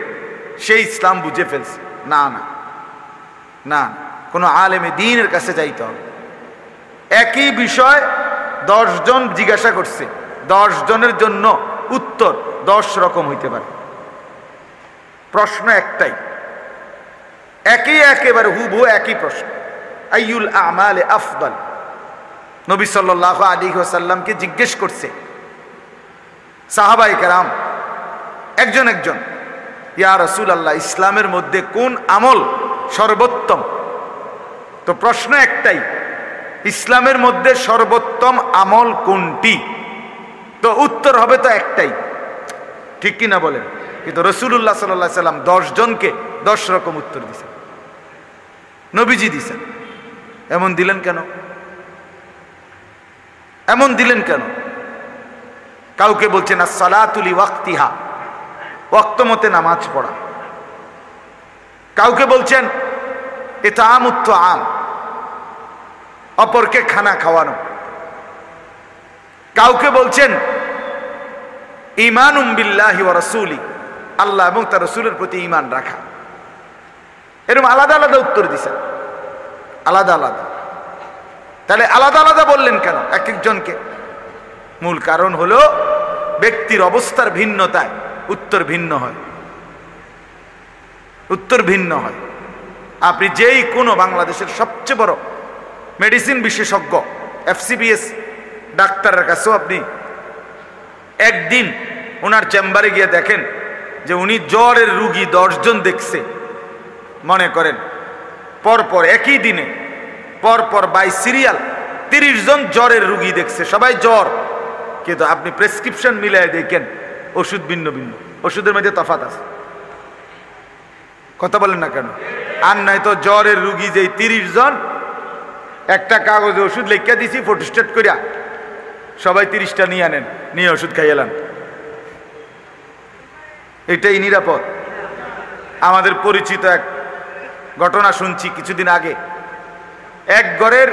Speaker 1: সেই ইসলাম বুঝে ফেলছে। না, কোনো আলেমে দ্বীনের কাছে যাইতে হবে। একই বিষয় 10 জন জিজ্ঞাসা করছে, 10 জনের জন্য উত্তর 10 রকম হইতে পারে। প্রশ্ন একটাই, একেবারে হুবহু একই প্রশ্ন, আইয়ুল আমালে আফদাল। নবী সাল্লাল্লাহু আলাইহি ওয়াসাল্লামকে জিজ্ঞেস করছে সাহাবায়ে কেরাম একজন, ইয়া রাসূলুল্লাহ, ইসলামের মধ্যে কোন আমল সর্বোত্তম? তো প্রশ্ন একটাই, ইসলামের মধ্যে সর্বোত্তম আমল কোনটি? তো উত্তর হবে তো একটাই, ঠিক কিনা বলেন? কিন্তু রাসূলুল্লাহ সাল্লাল্লাহু আলাইহি ওয়াসাল্লাম 10 জনকে 10 রকম উত্তর দিয়েছেন, নবীজি দিয়েছেন। এমন দিলেন কেন? কাউকে বলছেন as-সালাতু লিওয়াক্তিহা, ওয়াক্ত মতে নামাজ পড়া। কাউকে বলছেন ইতআমুত তুআম, অপরকে খানা খাওয়ানো। কাউকে বলছেন ঈমানুম বিল্লাহি ওয়া রাসূলি, আল্লাহ এবং তার রাসূলের প্রতি ঈমান রাখা। এরকম আলাদা উত্তর দিছেন, আলাদা। তাহলে আলাদা বললেন কেন এক একজনকে? মূল কারণ হলো ব্যক্তির অবস্থার ভিন্নতায় উত্তর ভিন্ন হয়। আপনি যেই কোনো বাংলাদেশের সবচেয়ে বড় মেডিসিন বিশেষজ্ঞ FCPS ডাক্তারের কাছেও আপনি একদিন ওনার চেম্বারে গিয়ে দেখেন যে উনি জ্বরের রুগী 10 জন দেখছে, মনে করেন পরপর একই দিনে পরপর বাই সিরিয়াল 30 জন জ্বরের রুগী দেখছে, সবাই জ্বর, কিন্তু আপনি প্রেসক্রিপশন মিলাই দেখেন ওষুধ ভিন্ন ভিন্ন, ওষুধের মধ্যে তফাৎ আছে। কথা বলেন না কেন? আর নাই তো জ্বরের রুগী যে 30 জন একটা কাগজে ওষুধ লিখে দিছি ফটোস্টেট করিয়া, সবাই 30টা নিয়ে আনেন, নিয়ে ওষুধ খাইয়েলাম। এটাই নিরাপদ? আমাদের পরিচিত এক ঘটনা শুনছি কিছুদিন আগে, এক ঘরের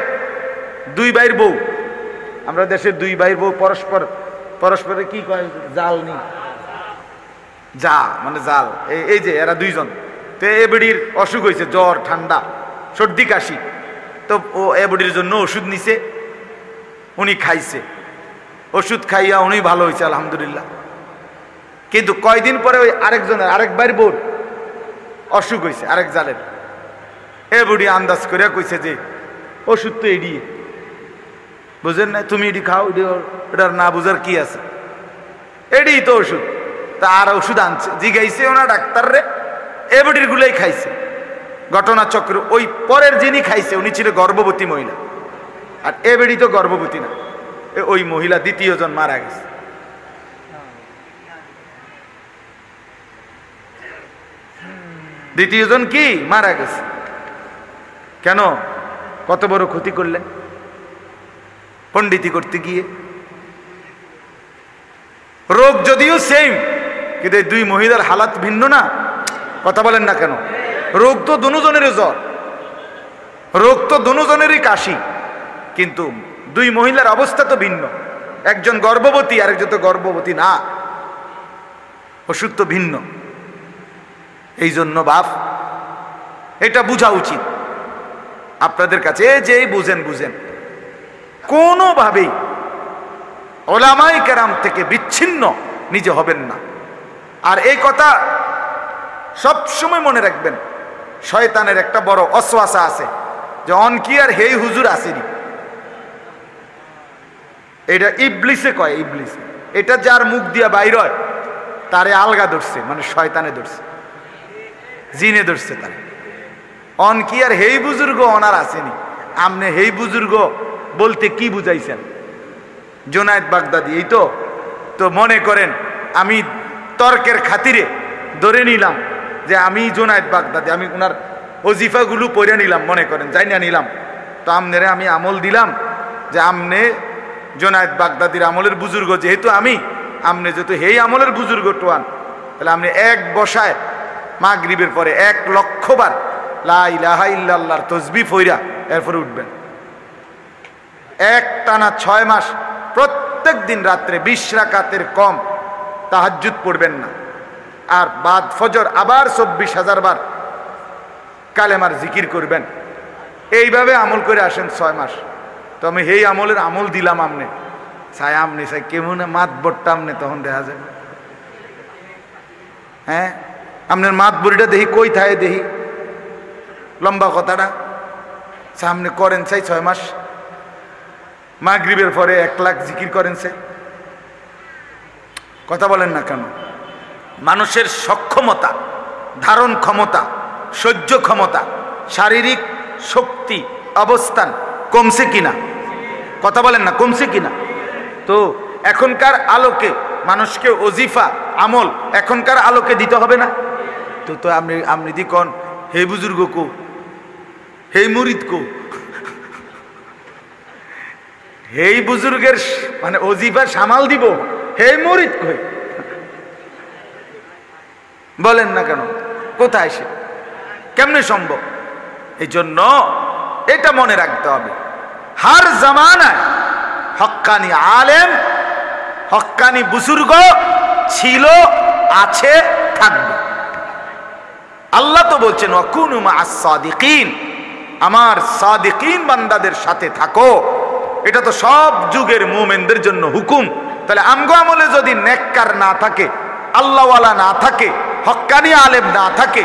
Speaker 1: 2 ভাইয়ের বউ, আমরা দেশের 2 ভাইয়ের বউ পরস্পরে কি কয়, জাল নি, যা মানে জাল, এই যে এরা 2 জন, তো এ বুড়ির অসুখ হয়েছে, জ্বর ঠান্ডা সর্দি কাশি, তো ও এ বুড়ির জন্য ওষুধ নিছে, উনি খাইছে, ওষুধ খাইয়া উনি ভালো হয়েছে আলহামদুলিল্লাহ। কিন্তু কয়দিন পরে ওই আরেকজনের, আরেক ভাইয়ের বউর অসুখ হয়েছে, আরেক জালের। এ বুড়ি আন্দাজ করে কইছে যে ওষুধ তো এডি, বুঝেন না, তুমি এডি খাও, এটার না বুঝার কি আছে, এডি তো ওষুধ। তা আর ওষুধ আনছে, জিগাইছে ওনা ডাক্তার রে, এ বুড়ির গুলাই খাইছে। ঘটনা চক্র, ওই পরের যিনি খাইছে উনি ছিল গর্ভবতী মহিলা, আর এ বেড়ি তো গর্ভবতী না, ওই মহিলা 2য় জন মারা গেছে। দ্বিতীয় জন কি মারা গেছে কেন? কত বড় ক্ষতি করলেন পণ্ডিতি করতে গিয়ে। রোগ যদিও সেম, কিন্তু এই 2 মহিলার হালাত ভিন্ন না। কথা বলেন না কেন? রোগ তো দুজনেরই জ্বর, রোগ তো দুজনেরই কাশি, কিন্তু 2 মহিলার অবস্থা তো ভিন্ন। একজন গর্ভবতী, আরেকজন তো গর্ভবতী না, ওষুধ তো ভিন্ন। এই জন্য বাপ এটা বোঝা উচিত আপনাদের কাছে, যে বুঝেন কোনোভাবেই ওলামায়ে কেরাম থেকে বিচ্ছিন্ন নিজে হবেন না। আর এই কথা সব সময় মনে রাখবেন, শয়তানের একটা বড় অসওয়াসা আছে যে অনকি আর হেই হুজুর আসেনি, এটা ইবলিসে কয়, ইবলিস। এটা যার মুখ দিয়া বাইর হয় তারে আলগা ধরছে, মানে শয়তানে ধরছে, জিনে ধরছে তারে। অনকি আর হেই বুজুর্গ ওনার আসেনি। আমনে হেই বুজুর্গ বলতে কি বুঝাইছেন? জুনায়েদ বাগদাদি, এই তো। তো মনে করেন আমি তর্কের খাতিরে ধরে নিলাম যে আমি জুনায়েদ বাগদাদি, আমি ওনার ওজিফাগুলো পড়ে নিলাম, মনে করেন জানিয়া নিলাম, তো আমনেরে আমি আমল দিলাম যে আমনে জুনায়েদ বাগদাদির আমলের বুজুর্গ, যেহেতু আমি, আমনে যেহেতু হেই আমলের বুজুর্গ টোয়ান, তাহলে আপনি এক বসায় মাগরিবের পরে 1 লক্ষ বার লা ইলাহা ইল্লাল্লাহর তাসবিহ পড়া এরপরে উঠবেন। এক টানা 6 মাস প্রত্যেক দিন রাত্রে 20 রাকাতের কম তাহাজ্জুদ পড়বেন না, আর বাদ ফজর আবার 24,000 বার কালেমার জিকির করবেন। এইভাবে আমল করে আসেন 6 মাস। তো আমি এই আমলের আমল দিলাম, আমনে চাই, আমনে চাই কেমন মাত বট্টা আমনে তখন দেখা যাবে। হ্যাঁ, আপনার মাত বড়িটা দেখি কই থাকে, দেখি লম্বা কথাটা সামনে করেন চাই 6 মাস, মাগরিবের পরে 1 লাখ জিকির করেন চাই। কথা বলেন না কেন? মানুষের সক্ষমতা, ধারণ ক্ষমতা, সহ্য ক্ষমতা, শারীরিক শক্তি, অবস্থান কমছে কিনা? কথা বলেন না, কমছে কিনা? তো এখনকার আলোকে মানুষকে ওজিফা আমল এখনকার আলোকে দিতে হবে না? তো তো আপনি দি কন হে বুজুর্গ কো, হে মুরিদ কো, হেই বুজুর্গের মানে ওজিফা সামাল দিব, হে মুরিদ কই বলেন না কেন? কোথায় সে, কেমনে সম্ভব? এই জন্য এটা মনে রাখতে হবে, হার জামানায় হক্কানি আলেম, হক্কানি বুজুর্গ ছিল, আছে, থাকবে। আল্লাহ তো বলছেন ওয়াকুনু মা'আস সাদিকিন, আমার সাদিকিন বান্দাদের সাথে থাকো। এটা তো সব যুগের মুমিনদের জন্য হুকুম। তাহলে আমগো আমলে যদি নেককার না থাকে, আল্লাহওয়ালা না থাকে, হক্কানি আলেম না থাকে,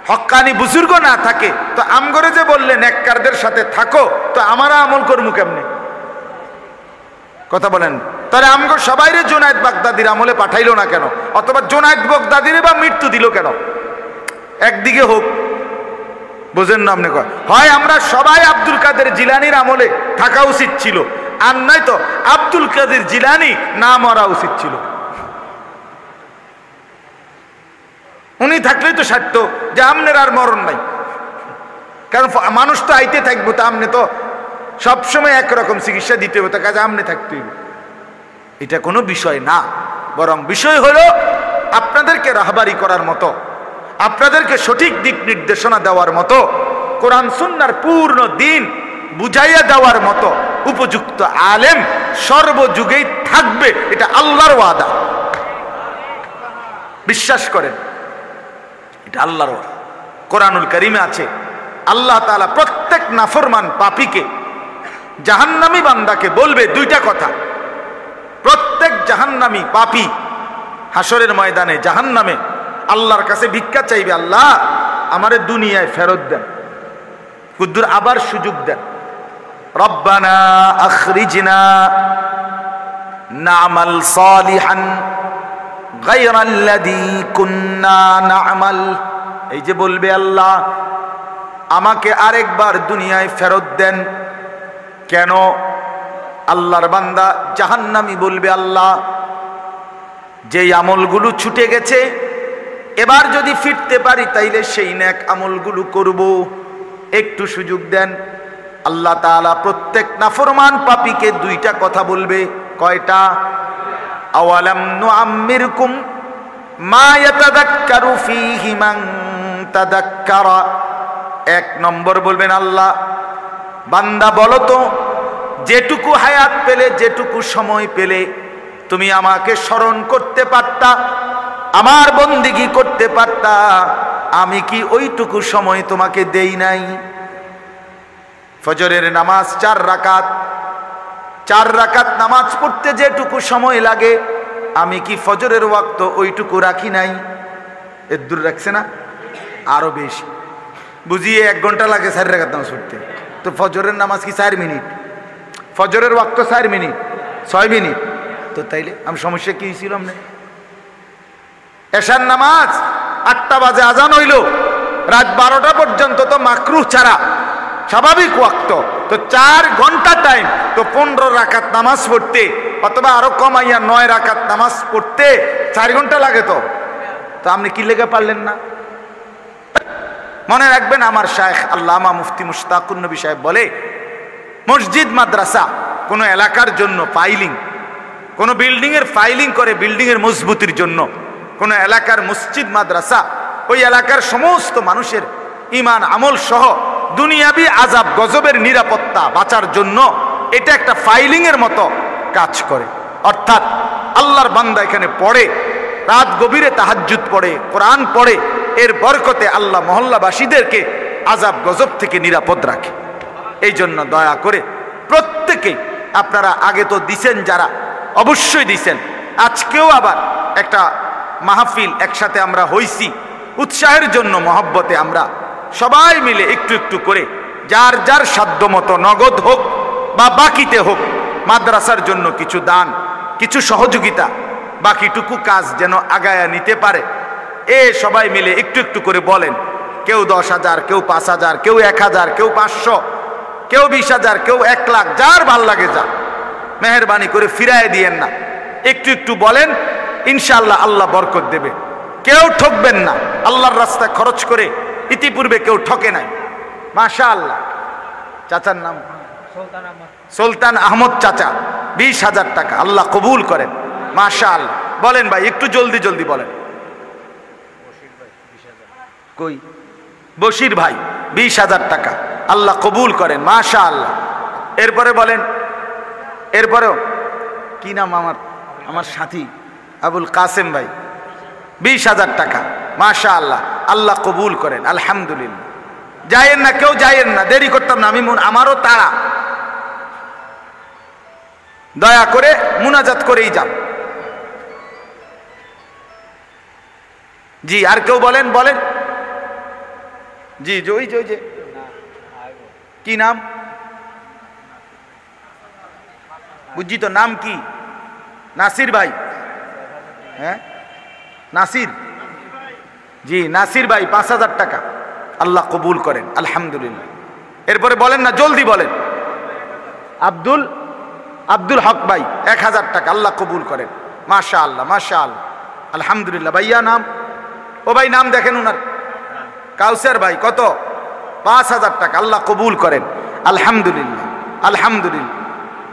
Speaker 1: হক্কানি বুজুর্গ না থাকে, তো আমগরে যে বললে নেককারদের সাথে থাকো, তো আমরা আমল করবো কেমনে? কথা বলেন। তাহলে আমগো সবাইরে জুনায়েদ বাগদাদির আমলে পাঠাইলো না কেন? অথবা জুনায়েদ বাগদাদিরে বা মৃত্যু দিল কেন? একদিকে হোক বুঝেন না আপনি? হয় আমরা সবাই আব্দুল কাদের জিলানির আমলে থাকা উচিত ছিল, আর নাই তো আব্দুল কাদের জিলানি না মরা উচিত ছিল। উনি থাকলেই তো সাধ্য যে আমনের আর মরণ নাই, কারণ মানুষ তো আইতে থাকবো, তা আমনে তো সবসময় একরকম চিকিৎসা দিতে হবে, তার কাছে আমনে থাকতে হবে। এটা কোনো বিষয় না, বরং বিষয় হলো আপনাদেরকে রাহবারি করার মতো, আপনাদেরকে সঠিক দিক নির্দেশনা দেওয়ার মতো, কোরআন সুন্নাহর পূর্ণ দিন বুঝাইয়া দেওয়ার মতো উপযুক্ত আলেম সর্বযুগেই থাকবে, এটা আল্লাহর ওয়াদা। বিশ্বাস করেন, এটা আল্লাহর ওয়াদা। কোরআনুল কারীমে আছে আল্লাহ তাআলা প্রত্যেক নাফরমান পাপীকে, জাহান্নামী বান্দাকে বলবে দুইটা কথা। প্রত্যেক জাহান্নামী পাপী হাসরের ময়দানে জাহান্নামে আল্লাহর কাছে ভিক্ষা চাইবে, আল্লাহ আমারে দুনিয়ায় ফেরত দেন, কুদ্দুর আবার সুযোগ দেন। রব্বানা আখরিজনা না'মাল সালিহান গায়রাল্লাযী কুন্না না'মাল। এই যে বলবে আল্লাহ আমাকে আরেকবার দুনিয়ায় ফেরত দেন। কেন? আল্লাহর বান্দা জাহান্নামী বলবে, আল্লাহ যেই আমলগুলো ছুটে গেছে এবার যদি ফিরতে পারি তাইলে সেই নেক আমলগুলো করব, একটু সুযোগ দেন। আল্লাহ তাআলা প্রত্যেক নাফরমান পাপীকে দুইটা কথা বলবে। কয়টা? আওয়ালাম নুআম্মিরকুম মা ইয়াতাযাক্কারু ফীহি মান তাযাক্কারা। এক নম্বর বলবেন আল্লাহ বান্দা বলো তো, যেটুকু হায়াত পেলে, যেটুকু সময় পেলে তুমি আমাকে স্মরণ করতে পারতা, আমার বন্দিগি করতে পারতা, আমি কি ওইটুকু সময় তোমাকে দেই নাই? ফজরের নামাজ 4 রাকাত, 4 রাকাত নামাজ পড়তে যেটুকু সময় লাগে আমি কি ফজরের ওয়াক্ত ওইটুকু রাখি নাই? এর দূর রাখছে না, আরো বেশি। বুঝিয়ে 1 ঘন্টা লাগে 4 রাকাত নামাজ পড়তে, তো ফজরের নামাজ কি 4 মিনিট? ফজরের ওয়াক্ত 4 মিনিট, 6 মিনিট। তো তাইলে আমি সমস্যা কি ছিল? না এশার নামাজ 8টা বাজে আজান হইল, রাত 12টা পর্যন্ত তো মাকরুহ ছাড়া স্বাভাবিক ওয়াক্ত, তো 4 ঘন্টা টাইম, তো 15 রাকাত নামাজ পড়তে অথবা আরো কমাইয়া 9 রাকাত নামাজ পড়তে 4 ঘন্টা লাগে। তো আপনি কি লেগে পারলেন না? মনে রাখবেন আমার শায়েখ আল্লামা মুফতি মুশতাকুন নবী সাহেব বলে, মসজিদ মাদ্রাসা কোনো এলাকার জন্য ফাইলিং, কোনো বিল্ডিং এর ফাইলিং করে বিল্ডিং এর মজবুতির জন্য। কোন এলাকার মসজিদ মাদ্রাসা ওই এলাকার সমস্ত মানুষের ঈমান আমল সহ দুনিয়াবি আযাব গজবের নিরাপত্তা বাঁচার জন্য এটা একটা ফাইলিং এর মতো কাজ করে। অর্থাৎ আল্লাহর বান্দা এখানে পড়ে, রাত গভীরে তাহাজ্জুদ পড়ে, কোরআন পড়ে, এর বরকতে আল্লাহ মহল্লাবাসীদেরকে আযাব গজব থেকে নিরাপদ রাখে। এই জন্য দয়া করে প্রত্যেকেই আপনারা আগে তো দিছেন, যারা অবশ্যই দিছেন, আজকেও আবার একটা মাহফিল একসাথে আমরা হইছি, উৎসাহের জন্য মহব্বতে আমরা সবাই মিলে একটু একটু করে যার যার সাধ্য মতো নগদ হোক বা বাকিতে হোক মাদ্রাসার জন্য কিছু দান, কিছু সহযোগিতা, বাকিটুকু কাজ যেন আগায়া নিতে পারে, এ সবাই মিলে একটু একটু করে বলেন। কেউ 10,000, কেউ 5,000, কেউ 1,000, কেউ 500, কেউ 20,000, কেউ 1 লাখ, যার ভাল লাগে যা, মেহেরবানি করে ফিরায় দিয়েন না। একটু একটু বলেন, ইনশাআল্লাহ আল্লাহ বরকত দেবে। কেউ ঠকবেন না, আল্লাহর রাস্তায় খরচ করে ইতিপূর্বে কেউ ঠকে নাই। মাশাআল্লাহ। চাচার নাম সুলতান আহমদ চাচা, 20,000 টাকা, আল্লাহ কবুল করেন। মাশাআল্লাহ। বলেন ভাই, একটু জলদি জলদি বলেন। কই বশির ভাই, 20,000 টাকা, আল্লাহ কবুল করেন। মাশাআল্লাহ। এরপরে বলেন, এরপরেও কি নাম আমার সাথী আবুল কাসেম ভাই, 20,000 টাকা, মাশাআল্লাহ, আল্লাহ কবুল করেন। আলহামদুলিল্লাহ। যায়েন না, কেউ যায়েন না, দেরি করতাম না, আমারও তাড়া, দয়া করে মুনাজাত করেই যান। জি, আর কেউ বলেন? বলেন। জি, ওই যে কি নাম বুঝছি তো, নাম কি? নাসির ভাই। হ্যাঁ, নাসির। জি, নাসির ভাই 5,000 টাকা, আল্লাহ কবুল করেন আলহামদুলিল্লাহ। এরপরে বলেন না, জলদি বলেন। আব্দুল হক ভাই 1000 টাকা, আল্লাহ কবুল করেন। মাশাআল্লাহ মাশাআল্লাহ আলহামদুলিল্লাহ। ভাইয়া নাম? ও ভাই নাম দেখেন উনার। কাউসার ভাই কত? 5000 টাকা, আল্লাহ কবুল করেন আলহামদুলিল্লাহ আলহামদুলিল্লাহ।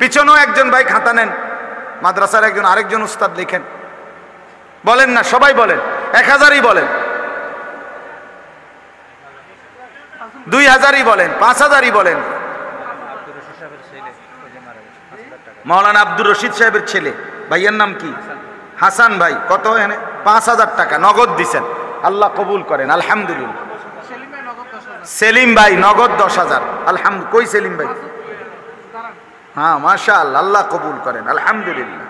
Speaker 1: পিছনেও একজন ভাই খাতা নেন, মাদ্রাসার একজন আরেকজন উস্তাদ লিখেন। বলেন না, সবাই বলেন। 1000ই বলেন, 2000ই বলেন, 5000ই বলেন। মৌলানা আব্দুর রশিদ সাহেবের ছেলে, ভাইয়ের নাম কি? হাসান ভাই কত? এনে 5000 টাকা নগদ দিছেন, আল্লাহ কবুল করেন আলহামদুলিল্লাহ। সেলিম ভাই নগদ 10000, আলহামদুলিল্লাহ। কই সেলিম ভাই? হ্যাঁ মাশাআল্লাহ, আল্লাহ কবুল করেন আলহামদুলিল্লাহ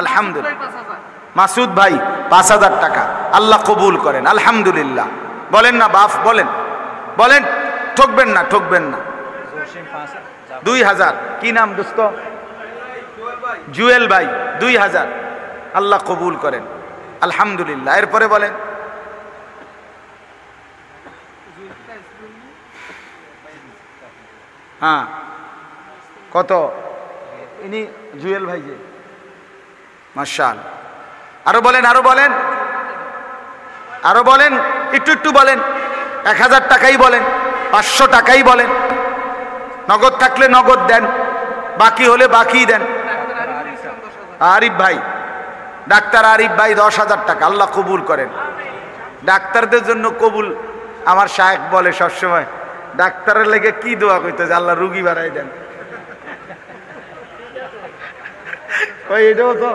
Speaker 1: আলহামদুলিল্লাহ। মাসুদ ভাই 5000 টাকা, আল্লাহ কবুল করেন আলহামদুলিল্লাহ। বলেন না বাপ, বলেন বলেন, ঠকবেন না ঠকবেন না। 2000, কি নাম দোস্ত? জুয়েল ভাই 2000, আল্লাহ কবুল করেন আলহামদুলিল্লাহ। এরপরে বলেন। হ্যাঁ কত? ইনি জুয়েল ভাই যে, মাশাআল্লাহ। আরো বলেন, আরো বলেন, আরো বলেন, একটু একটু বলেন। 1000 টাকাই বলেন, 500 টাকাই বলেন। নগদ থাকলে নগদ দেন, বাকি হলে বাকি দেন। আরিফ ভাই, ডাক্তার আরিফ ভাই 10,000 টাকা, আল্লাহ কবুল করেন। ডাক্তারদের জন্য কবুল, আমার শায়েখ বলে সবসময়, ডাক্তারের লেগে কি দোয়া করতেছে, আল্লাহ রুগী বাড়াই দেন। কই এটাও তো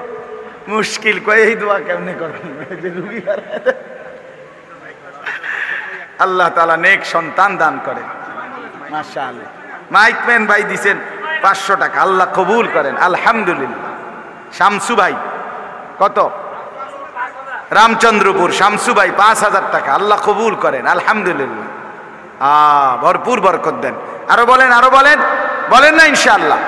Speaker 1: মুশকিল, কই এই দোয়া কেমনে করেন যে রুগী বাড়াই দেন। আল্লাহ তাআলা নেক সন্তান দান করেন মাশাআল্লাহ। মাইকম্যান ভাই দিছেন 500 টাকা, আল্লাহ কবুল করেন আলহামদুলিল্লাহ। শামসু ভাই কত? রামচন্দ্রপুর শামসু ভাই 5000 টাকা, আল্লাহ কবুল করেন আলহামদুলিল্লাহ। ভরপুর বরকত দেন। আরো বলেন, আরো বলেন, বলেন না ইনশাআল্লাহ,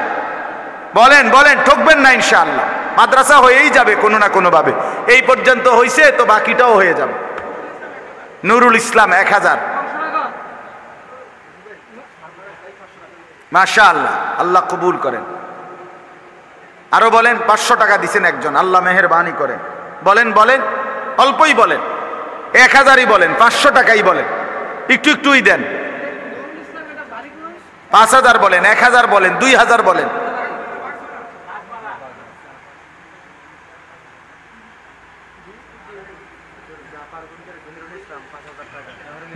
Speaker 1: বলেন বলেন, ঠকবেন না ইনশাআল্লাহ। মাদ্রাসা হয়েই যাবে কোনো না কোনো ভাবে, এই পর্যন্ত হইছে তো বাকিটাও হয়ে যাবে। নুরুল ইসলাম 1000, মাশাআল্লাহ, আল্লাহ কবুল করেন। আরো বলেন। 500 টাকা দিছেন একজন, আল্লাহ মেহেরবানি করেন। বলেন বলেন, অল্পই বলেন, 1000ই বলেন, 500 টাকাই বলেন, একটু একটুই দেন। 5000 বলেন, 1000 বলেন, 2000 বলেন।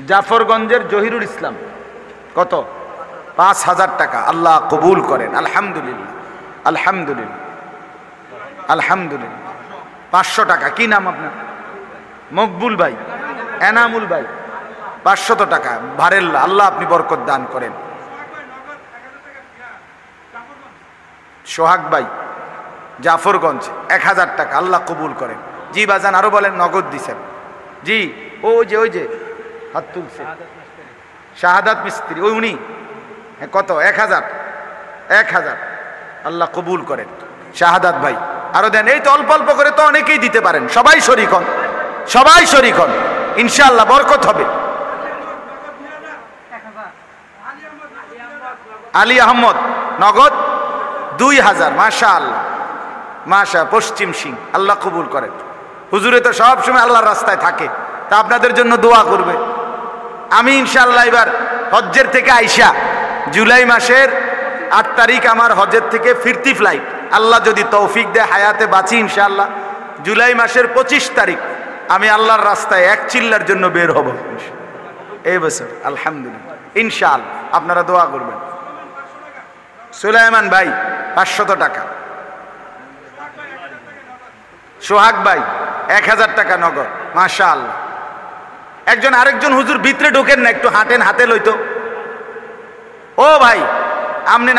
Speaker 1: জাফরগঞ্জের জহিরুল ইসলাম কত? 5000 টাকা, আল্লাহ কবুল করেন আলহামদুলিল্লাহ আলহামদুলিল্লাহ আলহামদুলিল্লাহ। 500 টাকা, কি নাম আপনার? মকবুল ভাই, এনামুল ভাই 500 টাকা, ভারেল্লা, আল্লাহ আপনি বরকত দান করেন। সোহাগ ভাই জাফরগঞ্জ 1000 টাকা, আল্লাহ কবুল করেন। জি বাজান, আরো বলেন। নগদ দিছেন জি, ওই যে হাত তুলছে শাহাদাত মিস্ত্রি, ওই উনি কত? 1000, আল্লাহ কবুল করেন। শাহাদাত ভাই আরো দেন। এই তো অল্প অল্প করে তো অনেকেই দিতে পারেন, সবাই শরীক হন, সবাই শরীক হন, ইনশাআল্লাহ বরকত হবে। আলী আহমদ নগদ 2000, মাশাআল্লাহ মাশা। পশ্চিম সিং, আল্লাহ কবুল করেন। হুজুরে তো সব সময় আল্লাহর রাস্তায় থাকে, তা আপনাদের জন্য দোয়া করবে। আমি ইনশাআল্লাহ এবার হজ্জের থেকে আইসা, জুলাই মাসের 8 তারিখ আমার হজ্জের থেকে ফিরতি ফ্লাইট, আল্লাহ যদি তৌফিক দেয় হায়াতে বাঁচি ইনশাআল্লাহ, জুলাই মাসের 25 তারিখ আমি আল্লাহর রাস্তায় 1 চিল্লার জন্য বের হব এই বছর আলহামদুলিল্লাহ ইনশাআল্লাহ। আপনারা দোয়া করবেন। সুলাইমান ভাই 500 টাকা। সোহাগ ভাই 1000 টাকা নগদ, মাশাআল্লাহ। একজন আরেকজন হুজুর ভিতরে ঢোকেন না, একটু হাঁটেন, হাতে লইতো। ও ভাই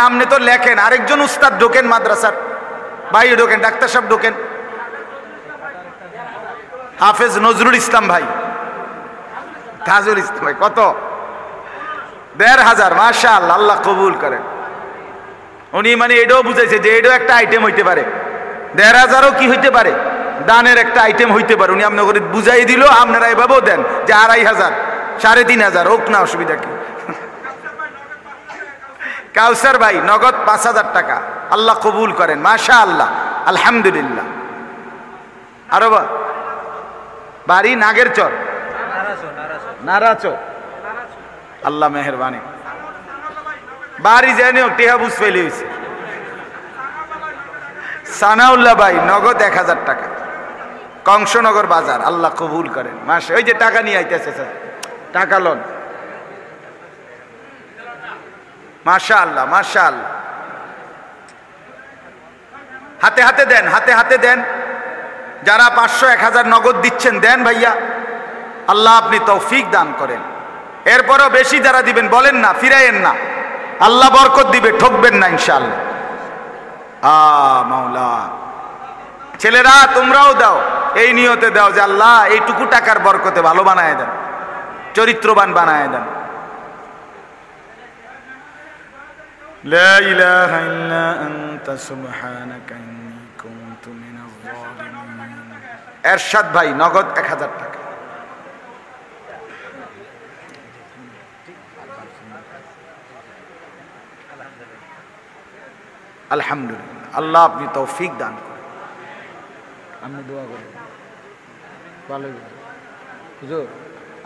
Speaker 1: আমনে তো লেখেন, আরেকজন উস্তাদ ঢোকেন মাদ্রাসার, ভাই ঢোকেন, ডাক্তার সাহেব ঢোকেন। হাফেজ নজরুল ইসলাম ভাই, তাজুল ইসলাম ভাই কত? 1500, মাশাআল্লাহ, আল্লাহ কবুল করেন। উনি মানে এটাও বুঝাইছে যে এটাও একটা আইটেম হইতে পারে, 1500ও কি হইতে পারে, দানের একটা আইটেম হইতে পারে। উনি আপনাকে বুঝাই দিল, আপনারা এভাবেও দেন যে 2500, 3,500 হোক না, অসুবিধা কি? কাউসার ভাই নগদ 5,000 টাকা, আল্লাহ কবুল করেন, মাশাআল্লাহ, আলহামদুলিল্লাহ। আরো বাড়ি নাগেরচর, নারাচর, আল্লাহ মেহেরবানি। বাড়ি জানি টেহা বুঝ ফেলে হয়েছে। সানাউল্লাহ ভাই নগদ 1,000 টাকা, কংসনগর বাজার, আল্লাহ কবুল করেন, মাসে ওই যে টাকা নিয়ে আইতেছে স্যার, টাকা লোন, মাশাআল্লাহ মাশাআল্লাহ। হাতে হাতে দেন, হাতে হাতে দেন। যারা 500 1000 নগদ দিচ্ছেন দেন ভাইয়া, আল্লাহ আপনি তৌফিক দান করেন। এরপরও বেশি যারা দিবেন বলেন না, ফিরাইয়েন না, আল্লাহ বরকত দিবে, ঠকবেন না ইনশাআল্লাহ। মাওলা, ছেলেরা তোমরাও দাও, এই নিয়তে দাও যে আল্লাহ এইটুকু টাকার বরকতে ভালো বানায় দেন, চরিত্রবান বানায় দেন। লা ইলাহা ইল্লা আনতা সুবহানাকা ইন্নী কুনতু মিনাজ জালিমিন। এরশাদ ভাই নগদ 1000 টাকা। আলহামদুলিল্লাহ, আল্লাহ আপনি তৌফিক দান করেন। আপনি দোয়া করেন, ভালো হুজুর,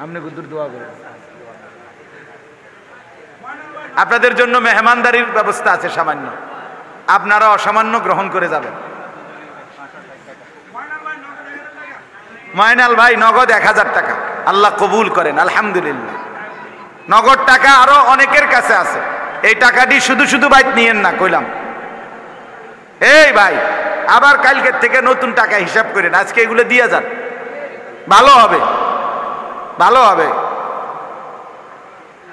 Speaker 1: আপনি গুদুর দোয়া করেন। আপনাদের জন্য মেহমানদারির ব্যবস্থা আছে সামান্য, আপনারা অসামান্য গ্রহণ করে যাবেন। ময়নাল ভাই নগদ 1000 টাকা, আল্লাহ কবুল করেন, আলহামদুলিল্লাহ। নগদ টাকা আরো অনেকের কাছে আছে, এই টাকাটি শুধু শুধু বাইত নিয়েন না কইলাম। এই ভাই আবার কালকের থেকে নতুন টাকা হিসাব করেন, আজকে এগুলো দিয়ে যান, ভালো হবে, ভালো হবে।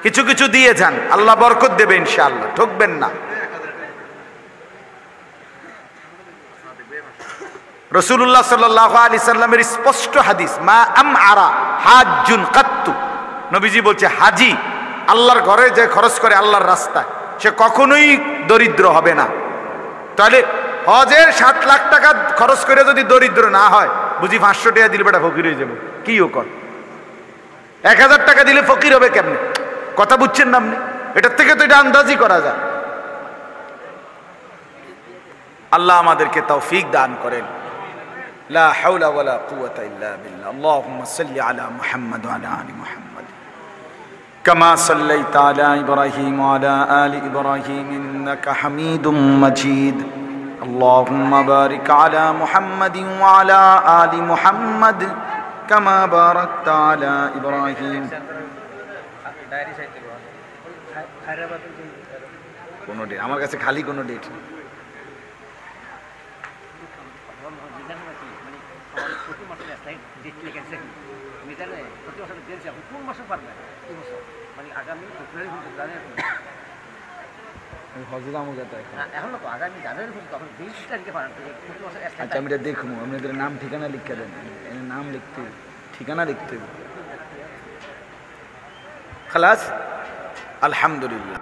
Speaker 1: কিছু কিছু দিয়ে যান, আল্লাহ বরকত দেবে ইনশাআল্লাহ, ঠকবেন না। রাসূলুল্লাহ সাল্লাল্লাহু আলাইহি সাল্লামের স্পষ্ট হাদিস, মা আমআরা হাজ্জুন কাত্তু, নবীজি বলছে হাজি আল্লাহর ঘরে যে খরচ করে আল্লাহর রাস্তায়, সে কখনোই দরিদ্র হবে না। তাহলে হজের 7 লাখ টাকা খরচ করে যদি দরিদ্র না হয়, বুঝি 500 টাকা দিলে বেটা ফকির হয়ে যাবো, কি ও কর? 1000 টাকা দিলে ফকির হবে কেমনে? কথা বুঝছেন না আপনি? এটার থেকে তো এটা আন্দাজি করা যায়। আল্লাহ আমাদেরকে তৌফিক দান করেন। লা হাওলা ওয়ালা কুওয়াতা ইল্লা বিল্লাহ। আল্লাহুম্মা সাল্লি আলা মুহাম্মাদ ওয়া আলা আলি মুহাম্মাদ কামা সাল্লাইতা আলা ইব্রাহিম ওয়া আলা আলি ইব্রাহিম ইন্নাকা হামিদুম মাজিদ। আল্লাহুম্মা বারিক আলা মুহাম্মাদিন ওয়া আলা আলি মুহাম্মাদ কামা বারাকতা আলা ইব্রাহিম। কোনো ডেট আমার কাছে খালি কোনো ডেট নেই। আচ্ছা আমি এটা দেখবো, আপনাদের নাম ঠিকানা লিখে দেন, নাম লিখতে ঠিকানা লিখতে। খালাস, আলহামদুলিল্লাহ।